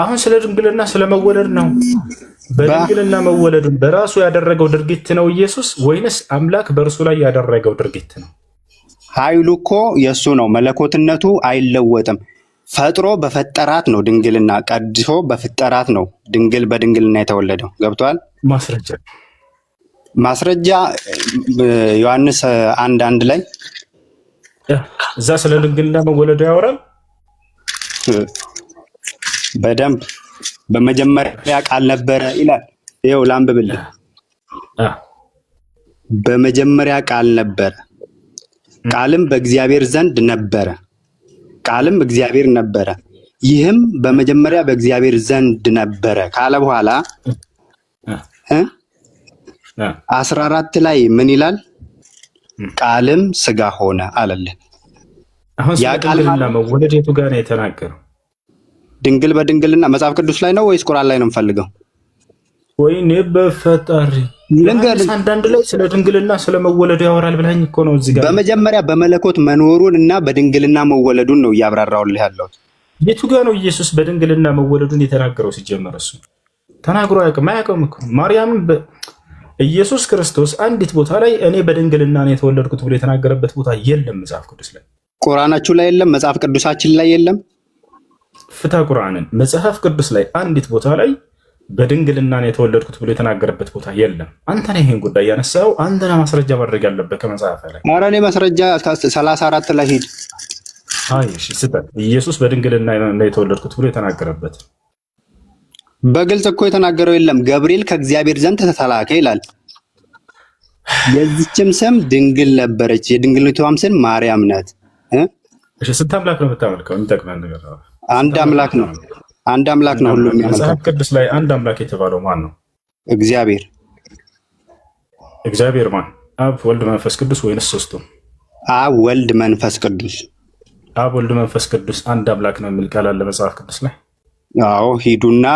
አሁን ስለ ድንግልና ስለመወለድ ነው። በድንግልና መወለዱን በራሱ ያደረገው ድርጊት ነው ኢየሱስ ወይንስ አምላክ በእርሱ ላይ ያደረገው ድርጊት ነው? ኃይሉ እኮ የእሱ ነው። መለኮትነቱ አይለወጥም። ፈጥሮ በፈጠራት ነው ድንግልና፣ ቀድሶ በፍጠራት ነው ድንግል በድንግልና የተወለደው። ገብቷል? ማስረጃ ዮሐንስ 1:1 ላይ እዛ ስለ ድንግልና መወለዱ ያወራል በደንብ። በመጀመሪያ ቃል ነበረ ይላል። ይኸው ላንብብልህ። በመጀመሪያ ቃል ነበረ፣ ቃልም በእግዚአብሔር ዘንድ ነበረ፣ ቃልም እግዚአብሔር ነበረ፣ ይህም በመጀመሪያ በእግዚአብሔር ዘንድ ነበረ ካለ በኋላ 14 ላይ ምን ይላል? ቃልም ስጋ ሆነ አለልን። አሁን ስለ ድንግልና መወለድ የቱ ጋር ነው የተናገረው? ድንግል በድንግልና መጽሐፍ ቅዱስ ላይ ነው ወይስ ቁርአን ላይ ነው የምፈልገው? ወይኔ በፈጣሪ አንዳንድ ላይ ስለ ድንግልና ስለ መወለዱ ያወራል ብለኸኝ እኮ ነው። እዚህ ጋር በመጀመሪያ በመለኮት መኖሩን እና በድንግልና መወለዱን ነው እያብራራሁልህ ያለሁት። የቱ ጋር ነው ኢየሱስ በድንግልና መወለዱን የተናገረው? ሲጀመር እሱ ተናግሮ አያውቅም እኮ ማርያምን ኢየሱስ ክርስቶስ አንዲት ቦታ ላይ እኔ በድንግልና ነው የተወለድኩት ብሎ የተናገረበት ቦታ የለም መጽሐፍ ቅዱስ ላይ። ቁርአናችሁ ላይ የለም? መጽሐፍ ቅዱሳችን ላይ የለም? ፍታ ቁርአንን መጽሐፍ ቅዱስ ላይ አንዲት ቦታ ላይ በድንግልና ነው የተወለድኩት ብሎ የተናገረበት ቦታ የለም። አንተ ነህ ይሄን ጉዳይ ያነሳው፣ አንተ ነህ ማስረጃ ማድረግ ያለበት ከመጽሐፍ ላይ። ኧረ እኔ ማስረጃ 34 ላይ ሂድ። አይ እሺ ስጠን። ኢየሱስ በድንግልና ነው የተወለድኩት ብሎ የተናገረበት በግልጽ እኮ የተናገረው የለም። ገብርኤል ከእግዚአብሔር ዘንድ ተላከ ይላል። የዚችም ስም ድንግል ነበረች፣ የድንግልቷም ስም ማርያም ናት። እሺ ስንት አምላክ ነው የምታመልከው? የሚጠቅመን ነገር አንድ አምላክ ነው። አንድ አምላክ ነው ሁሉም የሚያመልከው። መጽሐፍ ቅዱስ ላይ አንድ አምላክ የተባለው ማን ነው? እግዚአብሔር። እግዚአብሔር ማን? አብ ወልድ መንፈስ ቅዱስ ወይንስ ሶስቱም? አብ ወልድ መንፈስ ቅዱስ። አብ ወልድ መንፈስ ቅዱስ አንድ አምላክ ነው የሚል ቃል አለ መጽሐፍ ቅዱስ ላይ። አዎ ሂዱና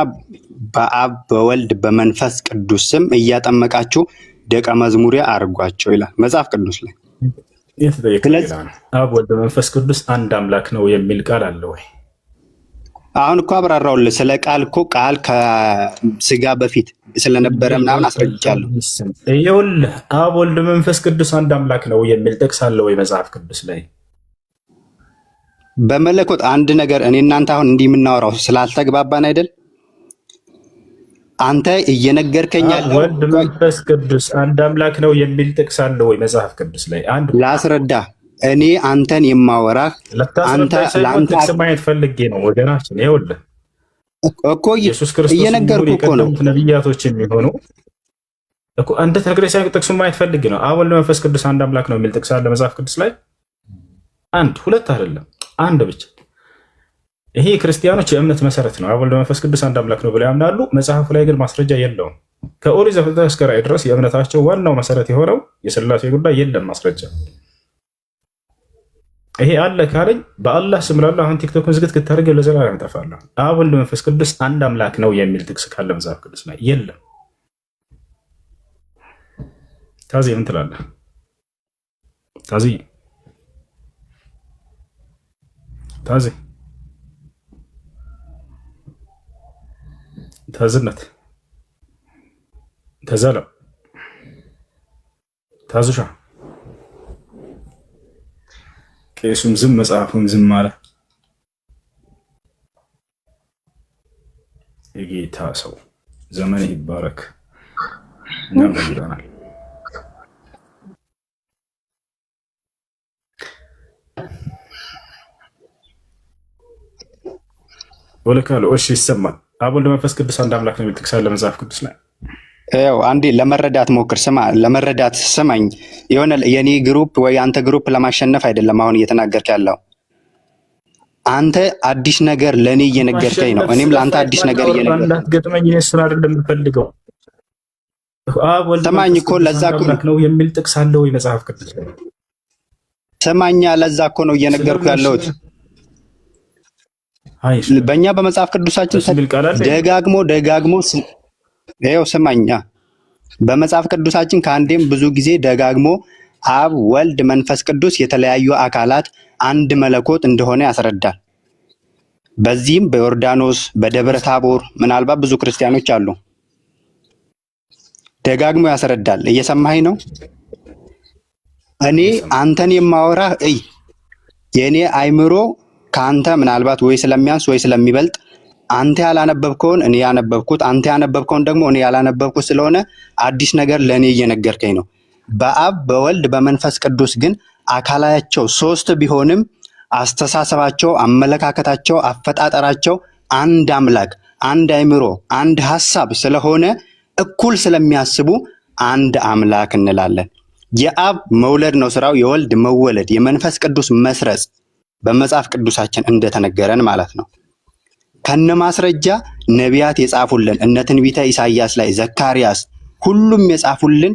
በአብ በወልድ በመንፈስ ቅዱስ ስም እያጠመቃችሁ ደቀ መዝሙሬ አድርጓቸው ይላል መጽሐፍ ቅዱስ ላይ። አብ ወልድ መንፈስ ቅዱስ አንድ አምላክ ነው የሚል ቃል አለ ወይ? አሁን እኮ አብራራውልህ። ስለ ቃል እኮ ቃል ከስጋ በፊት ስለነበረ ምናምን አስረድቻለሁ። ይኸውልህ አብ ወልድ መንፈስ ቅዱስ አንድ አምላክ ነው የሚል ጥቅስ አለ ወይ መጽሐፍ ቅዱስ ላይ? በመለኮት አንድ ነገር እኔ እናንተ አሁን እንዲህ የምናወራው ስላልተግባባን አይደል? አንተ እየነገርከኝ ወልድ መንፈስ ቅዱስ አንድ አምላክ ነው የሚል ጥቅስ አለ ወይ መጽሐፍ ቅዱስ ላይ? አንድ ላስረዳ። እኔ አንተን የማወራህ አንተ ለአንተ ጥቅስ ማየት ፈልጌ ነው ወገናችን። ይኸውልህ እኮ ኢየሱስ ክርስቶስ እየነገርኩህ እኮ ነው። ነቢያቶች የሚሆኑ እኮ አንተ ተግሬሳ ጥቅሱን ማየት ፈልጌ ነው። አብ ወልድ መንፈስ ቅዱስ አንድ አምላክ ነው የሚል ጥቅስ አለ መጽሐፍ ቅዱስ ላይ? አንድ ሁለት አይደለም አንድ ብቻ። ይሄ ክርስቲያኖች የእምነት መሰረት ነው። አብ ወልድ መንፈስ ቅዱስ አንድ አምላክ ነው ብለው ያምናሉ። መጽሐፉ ላይ ግን ማስረጃ የለውም። ከኦሪት ዘፍጥረት እስከ ራዕይ ድረስ የእምነታቸው ዋናው መሰረት የሆነው የሥላሴ ጉዳይ የለም ማስረጃ። ይሄ አለ ካለኝ በአላህ ስም ላለው አሁን ቲክቶክን ዝግት ክታደርገው ለዘላለም እጠፋለሁ። አብ ወልድ መንፈስ ቅዱስ አንድ አምላክ ነው የሚል ጥቅስ ካለ መጽሐፍ ቅዱስ ላይ የለም። ታዚ ምን ትላለህ? ታዚ ታዝነት ተዘለው ታዙሻ ቄሱም ዝም መጽሐፉም ዝም አለ። የጌታ ሰው ዘመን ይባረክ። እኛም ይላናል። ወለካለ እሺ ይሰማል። አብ ወልድ መንፈስ ቅዱስ አንድ አምላክ ነው የሚል ጥቅስ አለ መጽሐፍ ቅዱስ ላይ። ያው አንዴ ለመረዳት ሞክር። ለመረዳት ስማኝ። የሆነ የኔ ግሩፕ ወይ አንተ ግሩፕ ለማሸነፍ አይደለም አሁን እየተናገርክ ያለው። አንተ አዲስ ነገር ለኔ እየነገርከኝ ነው፣ እኔም ለአንተ አዲስ ነገር እየነገርኩህ ገጥመኝ። እሱን አይደለም የምፈልገው። አብ ወልድ ሰማኝ እኮ ለዛ ነው የሚል ጥቅስ አለ ወይ መጽሐፍ ቅዱስ ላይ? ሰማኛ፣ ለዛ እኮ ነው እየነገርኩህ ያለሁት። በእኛ በመጽሐፍ ቅዱሳችን ደጋግሞ ይኸው ስማኛ፣ በመጽሐፍ ቅዱሳችን ከአንዴም ብዙ ጊዜ ደጋግሞ አብ፣ ወልድ፣ መንፈስ ቅዱስ የተለያዩ አካላት አንድ መለኮት እንደሆነ ያስረዳል። በዚህም በዮርዳኖስ በደብረ ታቦር ምናልባት ብዙ ክርስቲያኖች አሉ፣ ደጋግሞ ያስረዳል። እየሰማኸኝ ነው? እኔ አንተን የማወራህ የእኔ አይምሮ ከአንተ ምናልባት ወይ ስለሚያንስ ወይ ስለሚበልጥ አንተ ያላነበብከውን እኔ ያነበብኩት፣ አንተ ያነበብከውን ደግሞ እኔ ያላነበብኩት ስለሆነ አዲስ ነገር ለእኔ እየነገርከኝ ነው። በአብ በወልድ በመንፈስ ቅዱስ ግን አካላቸው ሶስት ቢሆንም አስተሳሰባቸው፣ አመለካከታቸው፣ አፈጣጠራቸው አንድ አምላክ፣ አንድ አይምሮ፣ አንድ ሀሳብ ስለሆነ እኩል ስለሚያስቡ አንድ አምላክ እንላለን። የአብ መውለድ ነው ስራው፣ የወልድ መወለድ፣ የመንፈስ ቅዱስ መስረጽ በመጽሐፍ ቅዱሳችን እንደተነገረን ማለት ነው። ከነ ማስረጃ ነቢያት የጻፉልን እነ ትንቢተ ኢሳይያስ ላይ ዘካርያስ፣ ሁሉም የጻፉልን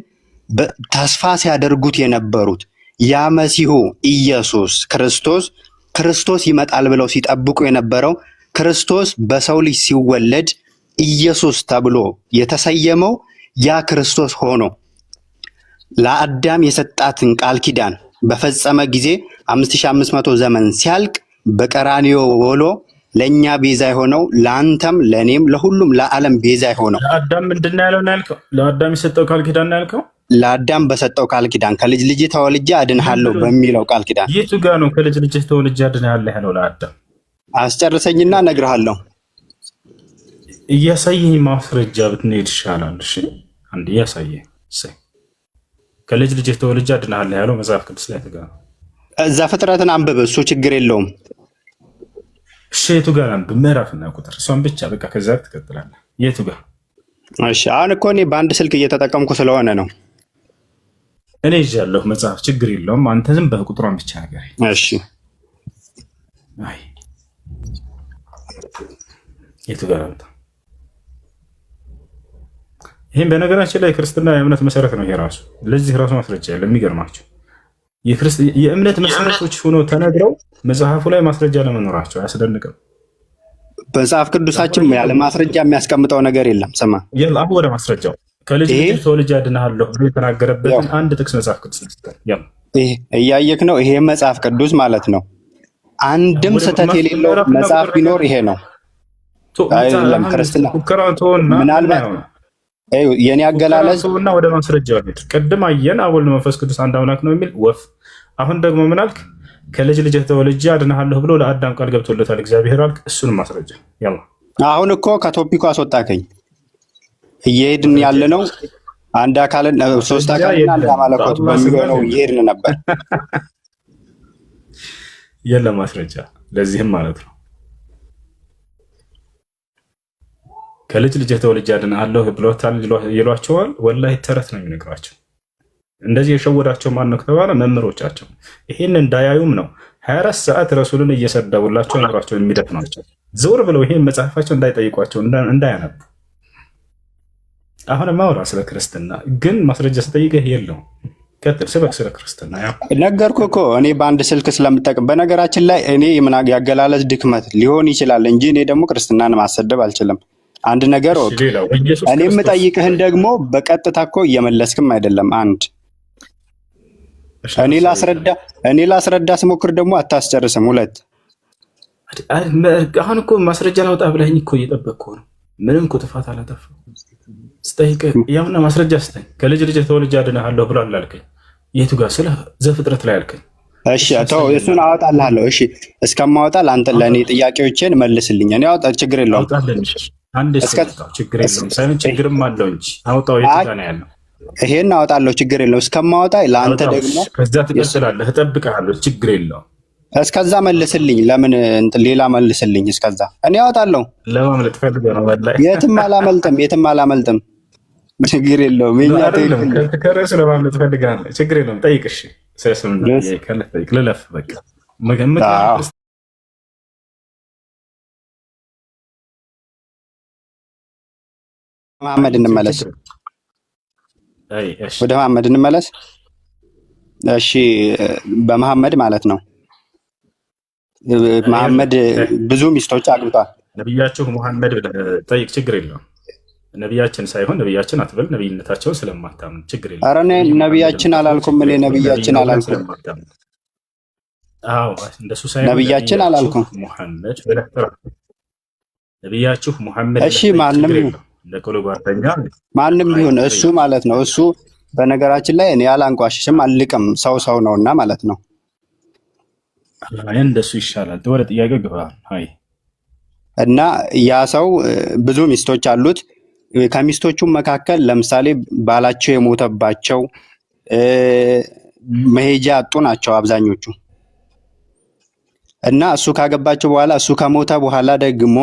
ተስፋ ሲያደርጉት የነበሩት ያ መሲሁ ኢየሱስ ክርስቶስ ይመጣል ብለው ሲጠብቁ የነበረው ክርስቶስ በሰው ልጅ ሲወለድ ኢየሱስ ተብሎ የተሰየመው ያ ክርስቶስ ሆኖ ለአዳም የሰጣትን ቃል ኪዳን በፈጸመ ጊዜ 5500 ዘመን ሲያልቅ በቀራንዮ ወሎ ለእኛ ቤዛ የሆነው ለአንተም ለእኔም ለሁሉም ለዓለም ቤዛ የሆነው ለአዳም ምንድን ነው ያልከው? ለአዳም የሰጠው ቃል ኪዳን ነው ያልከው? ለአዳም በሰጠው ቃል ኪዳን ከልጅ ልጅ ተወልጄ አድንሃለሁ በሚለው ቃል ኪዳን። የቱ ጋር ነው ከልጅ ልጅ ተወልጄ አድንሃለሁ ያለው ለአዳም? አስጨርሰኝና እነግርሃለሁ። እያሳየኝ ማስረጃ ብትሄድ ይሻላል። እሺ አንድ እያሳየኝ ከልጅ ልጅ ተወልጄ አድንሃለሁ ያለው መጽሐፍ ቅዱስ ላይ ተጋር እዛ ፍጥረትን አንብብ፣ እሱ ችግር የለውም። እሺ የቱ ጋር አንብብ? ምዕራፍና ቁጥር እሷን ብቻ በቃ ከዛ ትቀጥላለህ። የቱ ጋር? እሺ አሁን እኮ እኔ በአንድ ስልክ እየተጠቀምኩ ስለሆነ ነው። እኔ ይዣለሁ መጽሐፍ፣ ችግር የለውም። አንተ ዝም በቁጥሯን ብቻ ነገር። እሺ አይ የቱ ጋር አንተ? ይሄን በነገራችን ላይ ክርስትና የእምነት መሰረት ነው። ይሄ ራሱ ለዚህ ራሱ ማስረጃ ያለ የሚገርማቸው የእምነት መሰረቶች ሆኖ ተነግረው መጽሐፉ ላይ ማስረጃ ለመኖራቸው አያስደንቅም? መጽሐፍ ቅዱሳችን ያለ ማስረጃ የሚያስቀምጠው ነገር የለም። ስማ አሁን ወደ ማስረጃው ከልጅ ልጅ ተወልጄ አድንሃለሁ ብሎ የተናገረበትን አንድ ጥቅስ መጽሐፍ ቅዱስ እያየክ ነው። ይሄ መጽሐፍ ቅዱስ ማለት ነው። አንድም ስህተት የሌለው መጽሐፍ ቢኖር ይሄ ነው። አይደለም ክርስትና ምናልባት የኔ አገላለጽ እና ወደ ማስረጃው ሄድ። ቅድም አየን አብ ወልድ መንፈስ ቅዱስ አንድ አምላክ ነው የሚል ወፍ። አሁን ደግሞ ምን አልክ? ከልጅ ልጅ ተወልጄ አድንሃለሁ ብሎ ለአዳም ቃል ገብቶለታል እግዚአብሔር አልክ። እሱንም ማስረጃ ያው አሁን እኮ ከቶፒኩ አስወጣከኝ። እየሄድን ያለ ነው አንድ አካልን ሶስት አካልና አንድ መለኮት በሚለው ነው እየሄድን ነበር። የለም ማስረጃ ለዚህም ማለት ነው። ከልጅ ልጅ ተወልጄ አድንሃለሁ ብሎታል ይሏቸዋል። ወላሂ ተረት ነው የሚነግራቸው። እንደዚህ የሸወዳቸው ማን ነው ከተባለ መምህሮቻቸው። ይህን እንዳያዩም ነው 24 ሰዓት ረሱልን እየሰደቡላቸው ነግራቸው የሚደፍኗቸው። ዘውር ብለው ይሄን መጽሐፋቸው እንዳይጠይቋቸው እንዳያነቡ። አሁን ማውራ ስለ ክርስትና ግን ማስረጃ ስጠይቅህ የለውም። ቀጥል ስበክ ስለ ክርስትና። ነገርኩህ እኮ እኔ በአንድ ስልክ ስለምጠቅም። በነገራችን ላይ እኔ ያገላለጽ ድክመት ሊሆን ይችላል እንጂ እኔ ደግሞ ክርስትናን ማሰደብ አልችልም። አንድ ነገር ወቅ እኔ የምጠይቅህን ደግሞ በቀጥታ እኮ እየመለስክም አይደለም። አንድ እኔ ላስረዳ ስሞክር ደግሞ አታስጨርስም። ሁለት አሁን እኮ ማስረጃ ላውጣ ብለኸኝ እኮ እየጠበቅኩህ ነው። ምንም እኮ ጥፋት አላጠፋም። ስጠይቅህ ያውና ማስረጃ ስጠኝ። ከልጅ ልጅ ተወልጄ አድንሃለሁ ብሏል አልከኝ። የቱ ጋር? ስለ ዘፍጥረት ላይ አልከኝ። እሺ ተው፣ እሱን አወጣልሃለሁ። እሺ እስከማወጣ ለአንተ ለእኔ ጥያቄዎችን መልስልኝ። እኔ አወጣ ችግር የለውም። ችግር የለውም ሳይሆን ችግርም አለው እንጂ አውጣው። የቱ ጋር ነው ያለው? ይሄን አወጣለሁ፣ ችግር የለውም። እስከማወጣ ለአንተ ደግሞ ከዛ ትቀጥላለህ። እጠብቅሃለሁ፣ ችግር የለውም። እስከዛ መልስልኝ። ለምን ሌላ መልስልኝ። እስከዛ እኔ አወጣለሁ። ለማምለጥ ፈልገህ ነው? የትም አላመልጥም። ችግር የለውም። ከርዕሱ ለማምለጥ ፈልገህ ነው? ችግር የለውም። ጠይቅ። እሺ ጠይቅ። ልለፍ በቃ መሐመድ እንመለስ። ወደ መሐመድ እንመለስ። እሺ በመሐመድ ማለት ነው። መሐመድ ብዙ ሚስቶች አግብቷል። ነቢያችሁ ሙሐመድ ብለህ ጠይቅ፣ ችግር የለውም። ነቢያችን ሳይሆን ነቢያችን አትበል፣ ነቢይነታቸውን ስለማታምን ችግር የለውም። ኧረ እኔ ነቢያችን አላልኩም፣ እኔ ነቢያችን አላልኩም። አዎ እንደሱ ሳይሆን ነቢያችን አላልኩም፣ ሙሐመድ ብለህ ጥራ። ነቢያችሁ ሙሐመድ። እሺ ማንም ለቆሎ ጓደኛ ማንም ይሁን እሱ ማለት ነው። እሱ በነገራችን ላይ እኔ አላንቋሽሽም አልቅም፣ ሰው ነውና ማለት ነው። እንደሱ ይሻላል። ወደ ጥያቄው ግባ። አይ እና ያ ሰው ብዙ ሚስቶች አሉት። ከሚስቶቹ መካከል ለምሳሌ ባላቸው የሞተባቸው መሄጃ ያጡ ናቸው አብዛኞቹ። እና እሱ ካገባቸው በኋላ እሱ ከሞተ በኋላ ደግሞ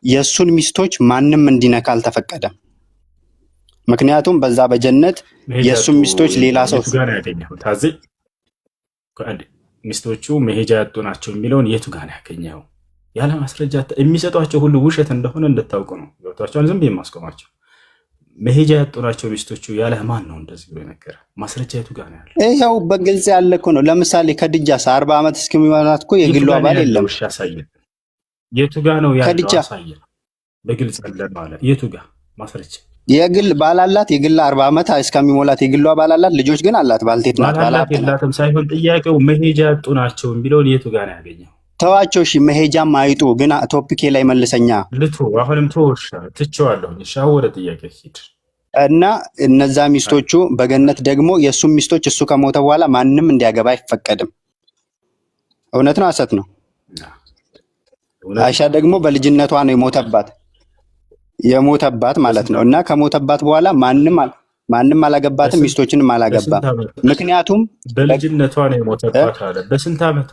የእሱን ሚስቶች ማንም እንዲነካ አልተፈቀደም። ምክንያቱም በዛ በጀነት የእሱን ሚስቶች ሌላ ሰው ሚስቶቹ መሄጃ ያጡ ናቸው የሚለውን የቱ ጋር ነው ያገኘው? ያለ ማስረጃ የሚሰጧቸው ሁሉ ውሸት እንደሆነ እንድታውቁ ነው። ገብቷቸዋል። ዝም ብዬ የማስቆማቸው መሄጃ ያጡ ናቸው ሚስቶቹ ያለ ማን ነው እንደዚህ ብሎ ነገር ማስረጃ የቱ ጋር ነው ያለው? ይኸው በግልጽ ያለ እኮ ነው። ለምሳሌ ከድጃስ 40 ዓመት እስከሚሞላት እኮ የግሉ አባል የለም። ያሳየን። የቱ ጋር ነው ያለው? አሳየን። በግልጽ ያለ ማለት የቱ ጋር ማስረጃ? የግል ባል አላት። የግል 40 ዓመት እስከሚሞላት የግሉ አባል አላት። ልጆች ግን አላት። ባልቴት ናት። ባላት የላትም ሳይሆን ጥያቄው መሄጃ ያጡ ናቸው የሚለውን የቱ ጋር ነው ያገኘው? ተዋቸው። እሺ መሄጃም አይጡ ግን ቶፒኬ ላይ መልሰኛ ልቱ አሁንም ተወሻ ትቸዋለሁ። ሻው ወደ ጥያቄ ሂድ። እና እነዛ ሚስቶቹ በገነት ደግሞ የእሱ ሚስቶች እሱ ከሞተ በኋላ ማንም እንዲያገባ አይፈቀድም። እውነት ነው ሐሰት ነው? አይሻ ደግሞ በልጅነቷ ነው የሞተባት ማለት ነው። እና ከሞተባት በኋላ ማንም አላገባትም፣ ሚስቶችንም አላገባም። ምክንያቱም በልጅነቷ ነው የሞተባት አለ። በስንት ዓመቷ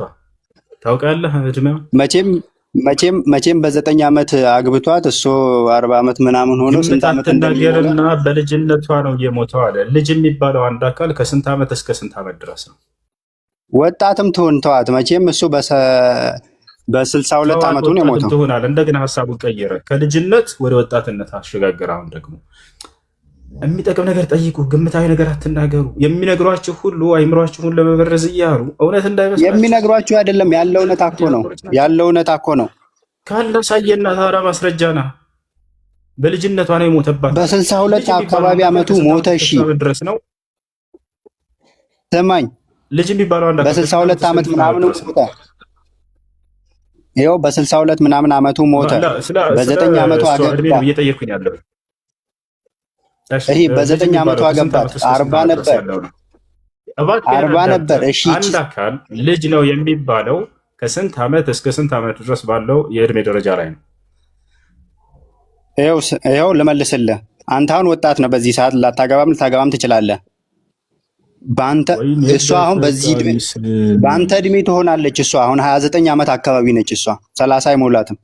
ታውቃለህ? እድሜዋ መቼም በ9 ዓመት አግብቷት እሱ 40 ዓመት ምናምን ሆኖ ስንት ዓመት እንደሚሆንና በልጅነቷ ነው የሞተው አለ። ልጅ የሚባለው አንድ አካል ከስንት ዓመት እስከ ስንት ዓመት ድረስ ነው? ወጣትም ትሆን ተዋት። መቼም እሱ በ62 ዓመቱ ነው የሞተው። ትሆናል። እንደገና ሀሳቡን ቀየረ፣ ከልጅነት ወደ ወጣትነት አሸጋገረ። አሁን ደግሞ የሚጠቅም ነገር ጠይቁ፣ ግምታዊ ነገር አትናገሩ። የሚነግሯችሁ ሁሉ አይምሯችሁን ለመበረዝ እያሉ እውነት እንዳይመስላችሁ የሚነግሯችሁ አይደለም። ያለው እውነት እኮ ነው። ካለ ሳየና ታራ ማስረጃ ና። በልጅነቷ ነው የሞተባት። በ62 አካባቢ ዓመቱ ሞተ። እሺ ድረስ ነው ሰማኝ። ልጅ የሚባለው አንድ በ62 ዓመት ምናምን ሞተ። ይኸው በ62 ምናምን ዓመቱ ሞተ። በ9 ዓመቱ አገባ። እየጠየኩኝ ያለው ይሄ በ9 ዓመቱ አገባት። 40 ነበር። እሺ አንድ አካል ልጅ ነው የሚባለው ከስንት ዓመት እስከ ስንት ዓመት ድረስ ባለው የእድሜ ደረጃ ላይ ነው? ይኸው ልመልስልህ። አንተ አሁን ወጣት ነው። በዚህ ሰዓት ልታገባም ትችላለህ። እሷ አሁን በአንተ እድሜ ትሆናለች። እሷ አሁን 29 ዓመት አካባቢ ነች። እሷ 30 አይሞላትም።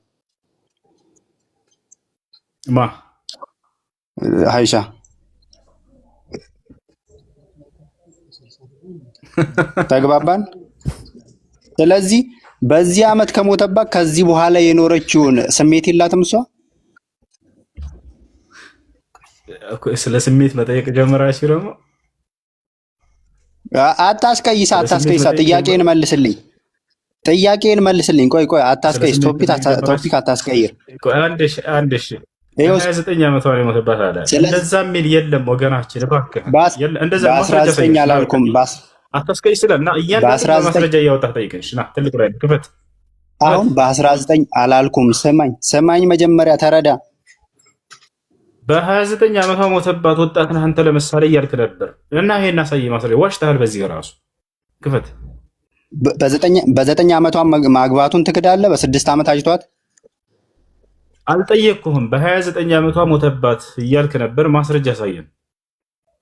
አይሻ ተግባባን። ስለዚህ በዚህ ዓመት ከሞተባት ከዚህ በኋላ የኖረችውን ስሜት የላትም እሷ። ስለ ስሜት መጠየቅ ጀመራች ደግሞ አታስቀይሳ። ጥያቄን መልስልኝ። ቆይ አታስቀይስ። ቶፒክ አታስቀይር። 29 ዓመቷ ነው የሞተባት አለ። እንደዛ የሚል የለም ወገናችን፣ እባክህ በ19 አላልኩም። አታስቀይስ ስለ እና እያንዳንዱ ማስረጃ እያወጣህ ጠይቀሽ ና። ትልቁ ላይ ክፈት። አሁን በ19 አላልኩም። ስማኝ መጀመሪያ ተረዳ። በ29 ዓመቷ ሞተባት ወጣት ነህ አንተ ለምሳሌ እያልክ ነበር እና ይሄን አሳይ ማስረጃ ዋሽተሃል። በዚህ ራሱ ክፈት። በ9 ዓመቷ ማግባቱን ትክዳለህ? በ6 ዓመት አጅቷት አልጠየቅኩህም። በ29 ዓመቷ ሞተባት እያልክ ነበር። ማስረጃ አሳየን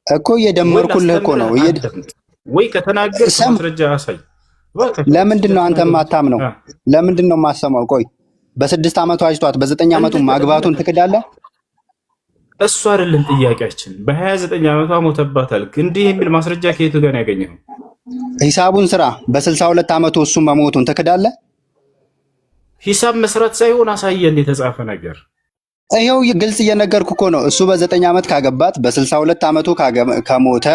እኮ እየደመርኩልህ እኮ ነው። ወይ ከተናገር ማስረጃ አሳይ። ለምንድን ነው አንተ የማታምነው? ለምንድን ነው የማሰማው? ቆይ በ6 ዓመቷ አጅቷት በ9 ዓመቱ ማግባቱን ትክዳለህ? እሱ አይደለም ጥያቄያችን። በ29 ዓመቷ ሞተባት አልክ። እንዲህ የሚል ማስረጃ ከየቱ ጋር ያገኘው? ሂሳቡን ስራ። በ62 ዓመቱ እሱ መሞቱን ትክዳለህ? ሂሳብ መስራት ሳይሆን አሳየን የተጻፈ ነገር። ይኸው ግልጽ እየነገርኩ እኮ ነው። እሱ በ9 ዓመት ካገባት በ62 ዓመቱ ከሞተ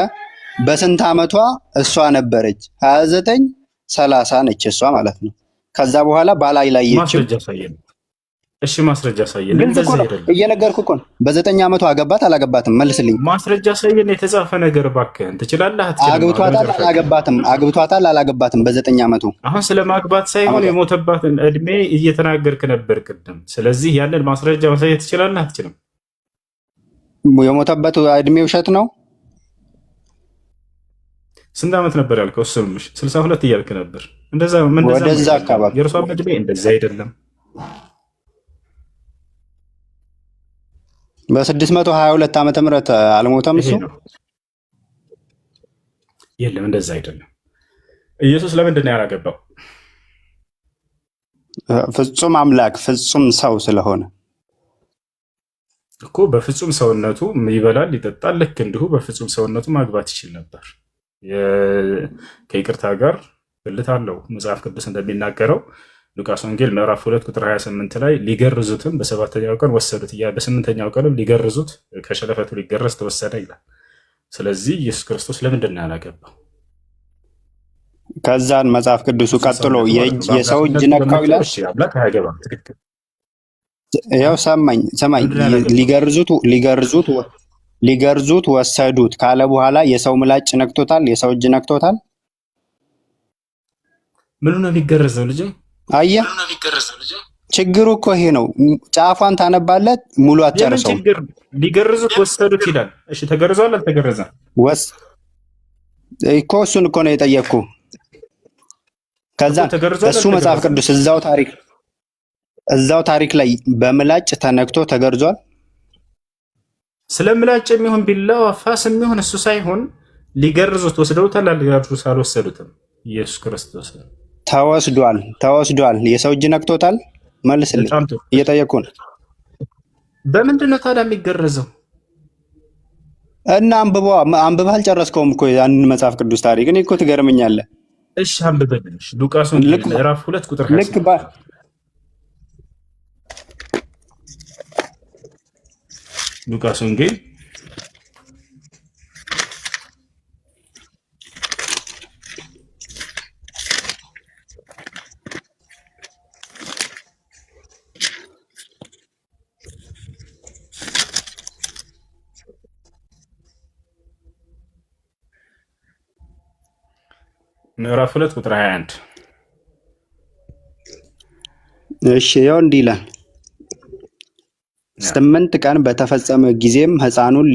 በስንት ዓመቷ እሷ ነበረች? 29 30 ነች እሷ ማለት ነው። ከዛ በኋላ ባላየችም ማስረጃ ሳየን። እሺ ማስረጃ ሳየን። ግልጽ እኮ ነው እየነገርኩህ እኮ ነው። በ9 ዓመቷ አገባት አላገባትም? መልስልኝ። ማስረጃ ሳየን የተጻፈ ነገር እባክህን። ትችላለህ አትችልም? አግብቷታል አላገባትም? በ9 ዓመቱ አሁን ስለማግባት ሳይሆን የሞተባትን እድሜ እየተናገርክ ነበር ቅድም። ስለዚህ ያንን ማስረጃ ማሳየት ትችላለህ አትችልም? የሞተበት እድሜ ውሸት ነው። ስንት ዓመት ነበር ያልከው? 62 እያልክ ነበር። እንደዛ ወደዛ አካባቢ የእርሷ እድሜ እንደዛ አይደለም። በ622 ዓመተ ምህረት አልሞተም እሱ። የለም እንደዛ አይደለም። ኢየሱስ ለምንድን ነው ያላገባው? ፍጹም አምላክ ፍጹም ሰው ስለሆነ እኮ። በፍጹም ሰውነቱ ይበላል ይጠጣል። ልክ እንዲሁ በፍጹም ሰውነቱ ማግባት ይችል ነበር። ከይቅርታ ጋር ብልት አለው መጽሐፍ ቅዱስ እንደሚናገረው ሉቃስ ወንጌል ምዕራፍ 2 ቁጥር 28 ላይ ሊገርዙትም በ7ኛው ቀን ወሰዱት እያለ በ8ኛው ቀንም ሊገርዙት ከሸለፈቱ ሊገረዝ ተወሰደ ይላል። ስለዚህ ኢየሱስ ክርስቶስ ለምንድን ነው ያላገባው? ከዛን መጽሐፍ ቅዱሱ ቀጥሎ የሰው እጅ ነካው ይላል። አምላክ አያገባም። ትክክል። ያው ሰማኝ ሊገርዙት ወሰዱት ካለ በኋላ የሰው ምላጭ ነክቶታል፣ የሰው እጅ ነክቶታል። ምኑ ነው የሚገረዘው ልጅ? አየህ ችግሩ እኮ ይሄ ነው። ጫፏን ታነባለት ሙሉ አትጨርሰው። ሊገርዙት ወሰዱት ይላል። እሺ ተገርዟል አልተገረዘም? እኮ እሱን እኮ ነው የጠየቅኩ። ከዛ እሱ መጽሐፍ ቅዱስ እዛው ታሪክ ላይ በምላጭ ተነክቶ ተገርዟል። ስለ ምላጭ የሚሆን ቢላዋ ፋስ የሚሆን እሱ ሳይሆን ሊገርዙት ወስደውታል አልወሰዱትም? ኢየሱስ ክርስቶስ ተወስዷል። የሰው እጅ ነክቶታል። መልስልኝ፣ እየጠየቅኩ ነው። በምንድን ነው ታዲያ የሚገረዘው? እና አንብበህ አልጨረስከውም እኮ ያንን መጽሐፍ ቅዱስ ታሪክ። እኔ እኮ ትገርመኛለህ። እሺ አንብበልሽ። ሉቃስ ወንጌል ምዕራፍ 2 ቁጥር 28 ሉቃስ ወንጌል ምዕራፍ 2 ቁጥር 21 እሺ ያው እንዲህ ይላል። 8 ቀን በተፈጸመ ጊዜም ሕፃኑን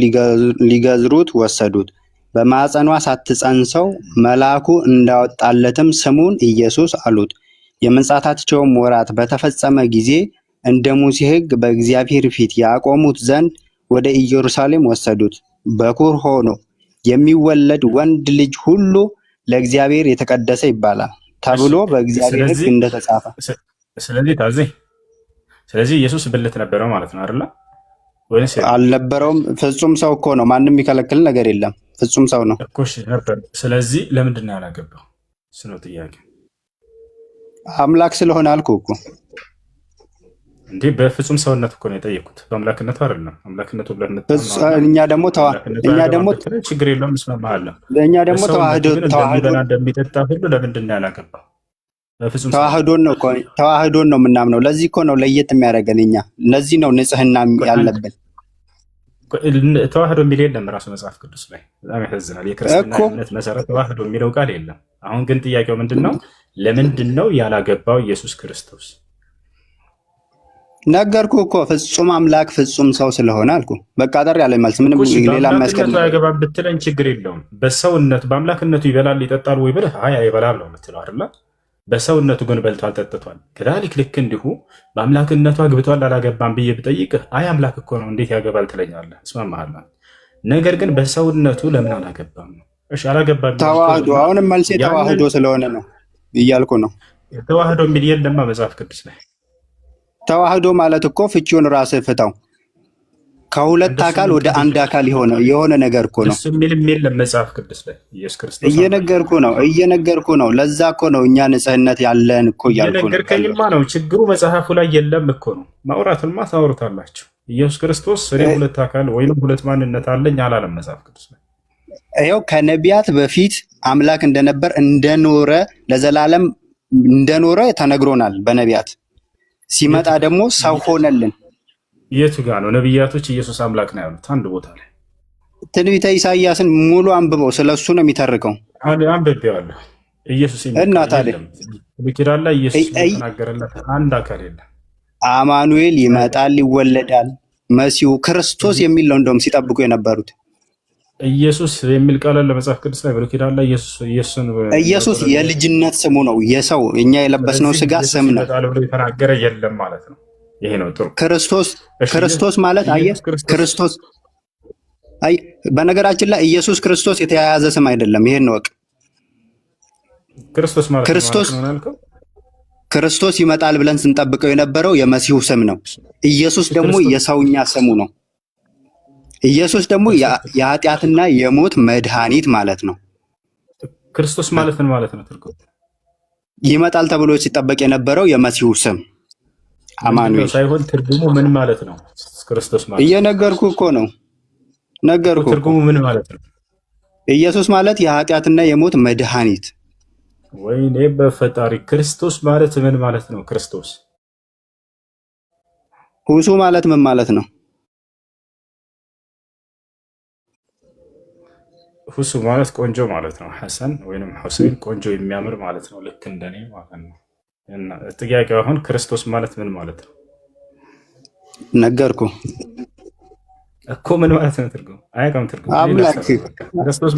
ሊገዝሩት ወሰዱት። በማኅፀኗ ሳትጸንሰው መልአኩ እንዳወጣለትም ስሙን ኢየሱስ አሉት። የመንጻታቸውም ወራት በተፈጸመ ጊዜ እንደ ሙሴ ሕግ በእግዚአብሔር ፊት ያቆሙት ዘንድ ወደ ኢየሩሳሌም ወሰዱት። በኩር ሆኖ የሚወለድ ወንድ ልጅ ሁሉ ለእግዚአብሔር የተቀደሰ ይባላል ተብሎ በእግዚአብሔር ሕግ እንደተጻፈ። ስለዚህ ኢየሱስ ብልት ነበረው ማለት ነው አይደል? ወይስ አልነበረውም? ፍጹም ሰው እኮ ነው። ማንም የሚከለክል ነገር የለም። ፍጹም ሰው ነው እኮ ነበር። ስለዚህ ለምንድን ነው ያላገባው? እሱ ነው ጥያቄ። አምላክ ስለሆነ አልኩህ እኮ እንዴ። በፍጹም ሰውነት እኮ ነው የጠየኩት፣ በአምላክነቱ አይደለም። አምላክነቱ እኛ ደግሞ ችግር የለውም እስማማለሁ። እኛ ደግሞ ተዋህዶ እንደሚጠጣ ሁሉ ለምንድን ነው ያላገባው? ተዋህዶን ነው የምናምነው። ለዚህ እኮ ነው ለየት የሚያደርገን እኛ። ለዚህ ነው ንጽህና ያለብን። ተዋህዶ የሚል የለም ራሱ መጽሐፍ ቅዱስ ላይ። በጣም ያሳዝናል። የክርስትና እምነት መሰረት ተዋህዶ የሚለው ቃል የለም። አሁን ግን ጥያቄው ምንድን ነው? ለምንድን ነው ያላገባው ኢየሱስ ክርስቶስ? ነገርኩ እኮ ፍጹም አምላክ ፍጹም ሰው ስለሆነ አልኩ። በቃ ጠር ያለ መልስ ምንም ሌላ መስከል ያገባም ብትለኝ ችግር የለውም። በሰውነቱ በአምላክነቱ ይበላል ይጠጣል ወይ ብለህ አይ አይበላም ነው የምትለው አይደለ? በሰውነቱ ግን በልቷል ጠጥቷል። ከዳሊክ ልክ እንዲሁ በአምላክነቱ አግብቷል አላገባም ብዬ ብጠይቅህ አይ አምላክ እኮ ነው እንዴት ያገባል ትለኛለህ። እስማማሃለሁ። ነገር ግን በሰውነቱ ለምን አላገባም ነው? እሺ አላገባም ተዋህዶ። አሁንም መልሴ ተዋህዶ ስለሆነ ነው እያልኩ ነው። ተዋህዶ የሚል የለማ መጽሐፍ ቅዱስ ላይ። ተዋህዶ ማለት እኮ ፍቺውን ራስህ ፍታው። ከሁለት አካል ወደ አንድ አካል የሆነ ነገር እኮ ነው። እሱ ምንም የለም መጽሐፍ ቅዱስ ላይ። ኢየሱስ ክርስቶስ እየነገርኩ ነው። ለዛ እኮ ነው እኛ ንጽህነት ያለን እኮ እያልኩ ነው። እየነገርከኝማ ነው። ችግሩ መጽሐፉ ላይ የለም እኮ ነው። ማውራትማ ታወሩታላችሁ። ኢየሱስ ክርስቶስ እኔ ሁለት አካል ወይም ሁለት ማንነት አለኝ አላለም መጽሐፍ ቅዱስ ላይ። ይኸው ከነቢያት በፊት አምላክ እንደነበር እንደኖረ ለዘላለም እንደኖረ ተነግሮናል በነቢያት። ሲመጣ ደግሞ ሰው ሆነልን። የቱ ጋር ነው ነቢያቶች ኢየሱስ አምላክ ነው ያሉት? አንድ ቦታ ላይ ትንቢተ ኢሳይያስን ሙሉ አንብበው፣ ስለሱ ነው የሚተርከው። አንብቤዋለሁ። ኢየሱስ እና ታዲያ በኪዳን ላይ ኢየሱስ የተናገረለት አንድ አካል የለም። አማኑኤል ይመጣል፣ ይወለዳል፣ መሲሁ ክርስቶስ የሚል ነው እንደውም ሲጠብቁ የነበሩት። ኢየሱስ የሚል ቃል አለ መጽሐፍ ቅዱስ ላይ ብሉይ ኪዳን ላይ። ኢየሱስ የልጅነት ስሙ ነው። የሰው እኛ የለበስነው ስጋ ስም ነው ብሎ የተናገረ የለም ማለት ነው። ይሄ ነው ጥሩ። ክርስቶስ ማለት አየህ፣ ክርስቶስ በነገራችን ላይ ኢየሱስ ክርስቶስ የተያያዘ ስም አይደለም። ይሄን ነው። ክርስቶስ ይመጣል ብለን ስንጠብቀው የነበረው የመሲሁ ስም ነው። ኢየሱስ ደግሞ የሰውኛ ስሙ ነው። ኢየሱስ ደግሞ የኃጢአትና የሞት መድኃኒት ማለት ነው። ክርስቶስ ማለት ምን ማለት ነው? ትርጉም ይመጣል ተብሎ ሲጠበቅ የነበረው የመሲሁ ስም አማኑኤል ሳይሆን ትርጉሙ ምን ማለት ነው? ክርስቶስ ማለት እየነገርኩ እኮ ነው። ነገርኩ። ትርጉሙ ምን ማለት ነው? ኢየሱስ ማለት የኃጢአትና የሞት መድኃኒት። ወይኔ በፈጣሪ ክርስቶስ ማለት ምን ማለት ነው? ክርስቶስ ሁሱ ማለት ምን ማለት ነው? ሁሱ ማለት ቆንጆ ማለት ነው። ሐሰን ወይንም ሁሴን ቆንጆ የሚያምር ማለት ነው። ልክ እንደኔ ማለት ነው። እና ጥያቄው አሁን ክርስቶስ ማለት ምን ማለት ነው? ነገርኩ እኮ ምን ማለት ነው? ትርጉም አያውቅም። ትርጉም አምላክ ክርስቶስ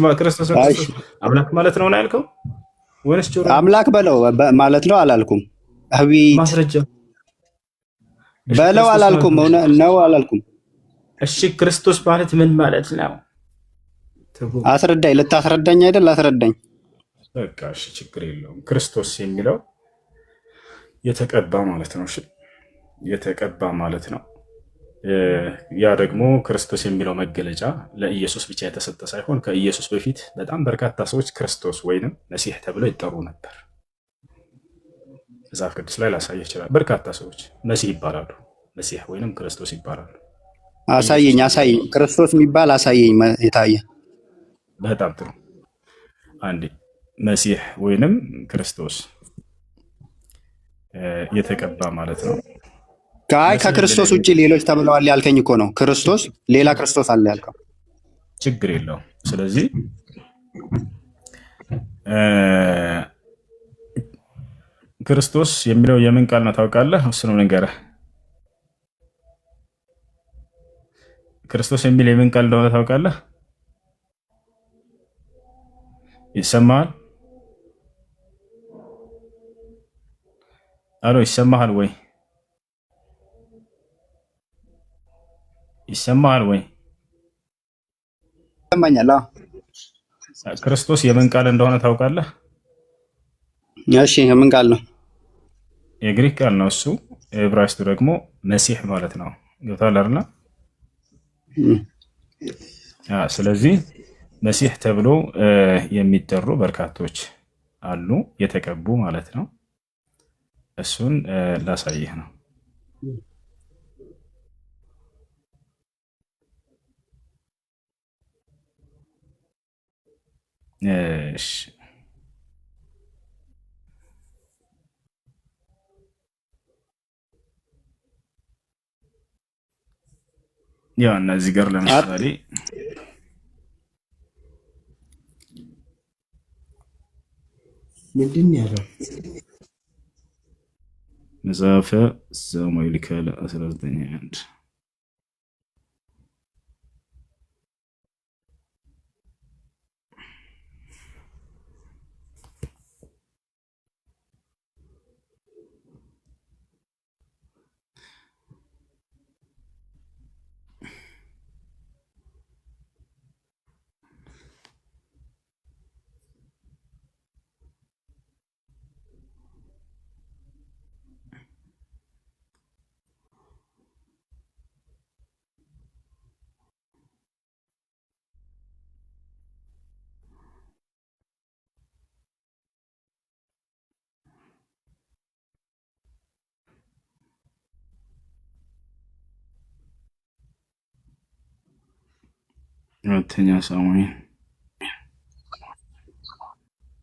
አምላክ ማለት ነው ያልከው ወይስ ጆሮ አምላክ በለው ማለት ነው አላልኩም። አቤት ማስረጃ በለው አላልኩም። ነው አላልኩም። እሺ ክርስቶስ ማለት ምን ማለት ነው? አስረዳኝ። ልታስረዳኝ አይደል? አስረዳኝ። በቃ እሺ ችግር የለውም። ክርስቶስ የሚለው የተቀባ ማለት ነው። እሺ የተቀባ ማለት ነው። ያ ደግሞ ክርስቶስ የሚለው መገለጫ ለኢየሱስ ብቻ የተሰጠ ሳይሆን ከኢየሱስ በፊት በጣም በርካታ ሰዎች ክርስቶስ ወይንም መሲህ ተብለው ይጠሩ ነበር። መጽሐፍ ቅዱስ ላይ ላሳየህ ይችላል። በርካታ ሰዎች መሲህ ይባላሉ፣ መሲህ ወይንም ክርስቶስ ይባላሉ። አሳየኝ። ክርስቶስ የሚባል አሳየኝ የታየ። በጣም ጥሩ። አንዴ መሲህ ወይንም ክርስቶስ የተቀባ ማለት ነው። ከክርስቶስ ውጭ ሌሎች ተብለዋል ያልከኝ እኮ ነው። ክርስቶስ ሌላ ክርስቶስ አለ ያልከው ችግር የለውም። ስለዚህ ክርስቶስ የሚለው የምን ቃል ነው ታውቃለህ? እሱ ነው ንገረህ። ክርስቶስ የሚል የምን ቃል እንደሆነ ታውቃለህ? ይሰማሃል? አሎ ይሰማሃል ወይ? ይሰማሃል ወይ? ይሰማኛል። ክርስቶስ የምን ቃል እንደሆነ ታውቃለህ? እሺ የምን ቃል ነው? የግሪክ ቃል ነው እሱ። የዕብራይስጡ ደግሞ መሲህ ማለት ነው። ገብቶሃል አይደል? ስለዚህ መሲህ ተብሎ የሚጠሩ በርካቶች አሉ፣ የተቀቡ ማለት ነው። እሱን ላሳይህ ነው። እሺ ያው እነዚህ ጋር ለምሳሌ ምንድን ያለው መጽሐፈ ሳሙኤል ካለ 19:1 ሁለተኛ ሳሙኤል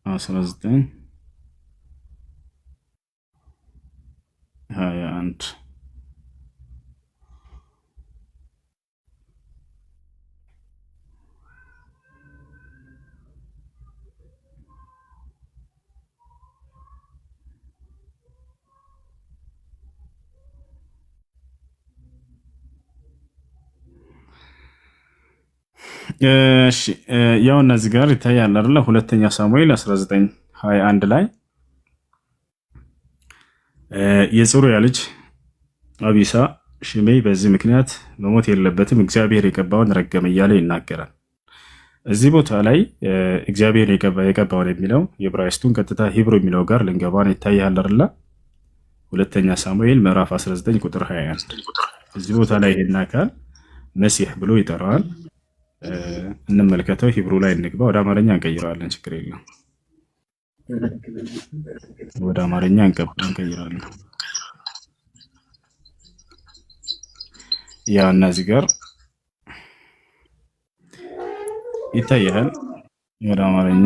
19 እሺ ያው እነዚህ ጋር ይታያል አይደለ? ሁለተኛ ሳሙኤል 19:21 ላይ የጽሩያ ልጅ አቢሳ ሽሜይ በዚህ ምክንያት መሞት የለበትም እግዚአብሔር የቀባውን ረገመ እያለ ይናገራል። እዚህ ቦታ ላይ እግዚአብሔር የቀባውን የሚለው የዕብራይስጡን ቀጥታ ሂብሩ የሚለው ጋር ልንገባን ይታያል አይደለ? ሁለተኛ ሳሙኤል ምዕራፍ 19 ቁጥር 21 እዚህ ቦታ ላይ ይሄን አካል መሲህ ብሎ ይጠራዋል። እንመልከተው። ሂብሩ ላይ እንግባ። ወደ አማርኛ እንቀይረዋለን፣ ችግር የለም። ወደ አማርኛ እንቀይራለን። ያ እነዚህ ጋር ይታያል። ወደ አማርኛ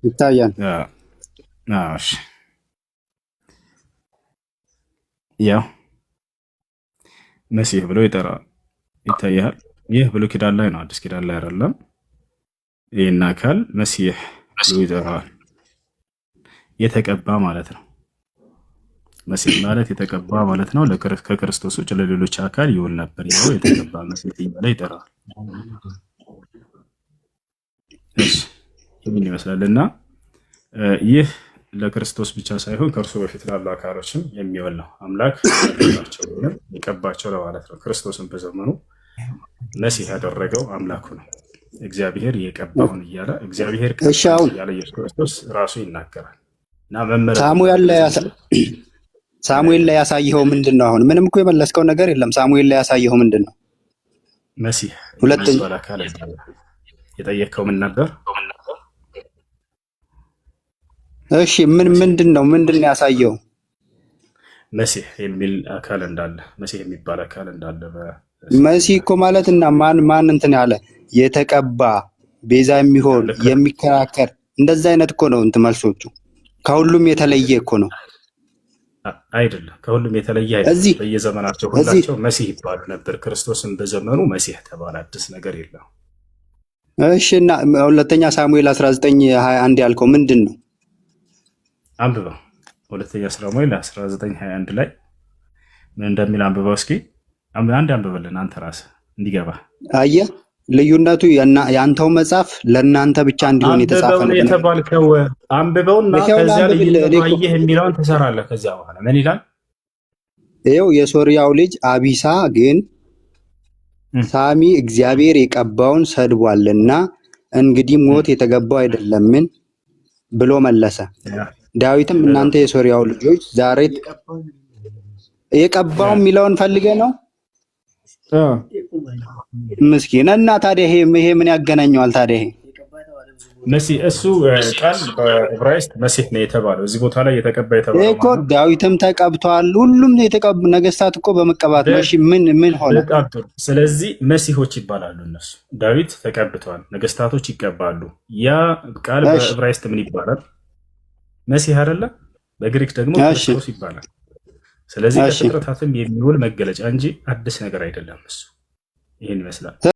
ይታያል። ያው መሲህ ብሎ ይጠራዋል። ይታያል። ይህ ብሉይ ኪዳን ላይ ነው፣ አዲስ ኪዳን ላይ አይደለም። ይህን አካል መሲህ ብሎ ይጠራዋል። የተቀባ ማለት ነው። መሲህ ማለት የተቀባ ማለት ነው። ከክርስቶስ ውጭ ለሌሎች አካል ይውል ነበር። ይኸው የተቀባ መሲህ እያለ ይጠራዋል። ይህን ይመስላልና ይህ ለክርስቶስ ብቻ ሳይሆን ከእርሱ በፊት ላሉ አካሎችም የሚውል ነው። አምላክ የቀባቸው ለማለት ነው። ክርስቶስን በዘመኑ መሲህ ያደረገው አምላኩ ነው። እግዚአብሔር የቀባውን እያለ እግዚአብሔር ያለ ኢየሱስ ክርስቶስ ራሱ ይናገራል። እና ሳሙኤል ላይ ያሳየኸው ምንድን ነው? አሁን ምንም እኮ የመለስከው ነገር የለም። ሳሙኤል ላይ ያሳየኸው ምንድን ነው? መሲህ አካል የጠየቅከው ምን ነበር? እሺ ምንድን ነው ያሳየው? መሲህ የሚል አካል እንዳለ፣ መሲህ የሚባል አካል እንዳለ። መሲህ እኮ ማለት እና ማን እንትን ያለ የተቀባ ቤዛ የሚሆን የሚከራከር እንደዛ አይነት እኮ ነው እንትን መልሶቹ። ከሁሉም የተለየ እኮ ነው አይደለም። ከሁሉም የተለየ አይደለም። በየዘመናቸው ሁላቸው መሲህ ይባሉ ነበር። ክርስቶስን በዘመኑ መሲህ ተባለ። አዲስ ነገር የለም። እሺ እና ሁለተኛ ሳሙኤል 19:21 ያልከው ምንድን ነው? አንብበው። ሁለተኛ ሳሙኤል 19:21 ላይ ምን እንደሚል አንብበው እስኪ። አንድ አንብበልን አንተ ራስህ እንዲገባ። አየህ ልዩነቱ የአንተው መጽሐፍ ለእናንተ ብቻ እንዲሆን የተጻፈ ነው የተባልከው። አንብበውና ከዚያ ልዩነቱ አየህ የሚለውን ትሰራለህ። ከዚያ በኋላ ምን ይላል? ይኸው የሶርያው ልጅ አቢሳ ግን ሳሚ እግዚአብሔር የቀባውን ሰድቧልና እንግዲህ ሞት የተገባው አይደለምን ብሎ መለሰ። ዳዊትም እናንተ የሶርያው ልጆች ዛሬ የቀባው የሚለውን ፈልገ ነው ምስኪን እና ታዲያ ይሄ ምን ያገናኘዋል ታዲያ? ይሄ መሲህ እሱ ቃል በዕብራይስጥ መሲህ ነው የተባለው። እዚህ ቦታ ላይ የተቀባ የተባለው እኮ ዳዊትም ተቀብቷል። ሁሉም የተቀቡ ነገስታት እኮ በመቀባት ነው። እሺ ምን ሆነ? ስለዚህ መሲሆች ይባላሉ እነሱ። ዳዊት ተቀብቷል፣ ነገስታቶች ይቀባሉ። ያ ቃል በዕብራይስጥ ምን ይባላል? መሲህ አይደለ? በግሪክ ደግሞ ክርስቶስ ይባላል። ስለዚህ ለፍጥረታትም የሚውል መገለጫ እንጂ አዲስ ነገር አይደለም። እሱ ይህን ይመስላል።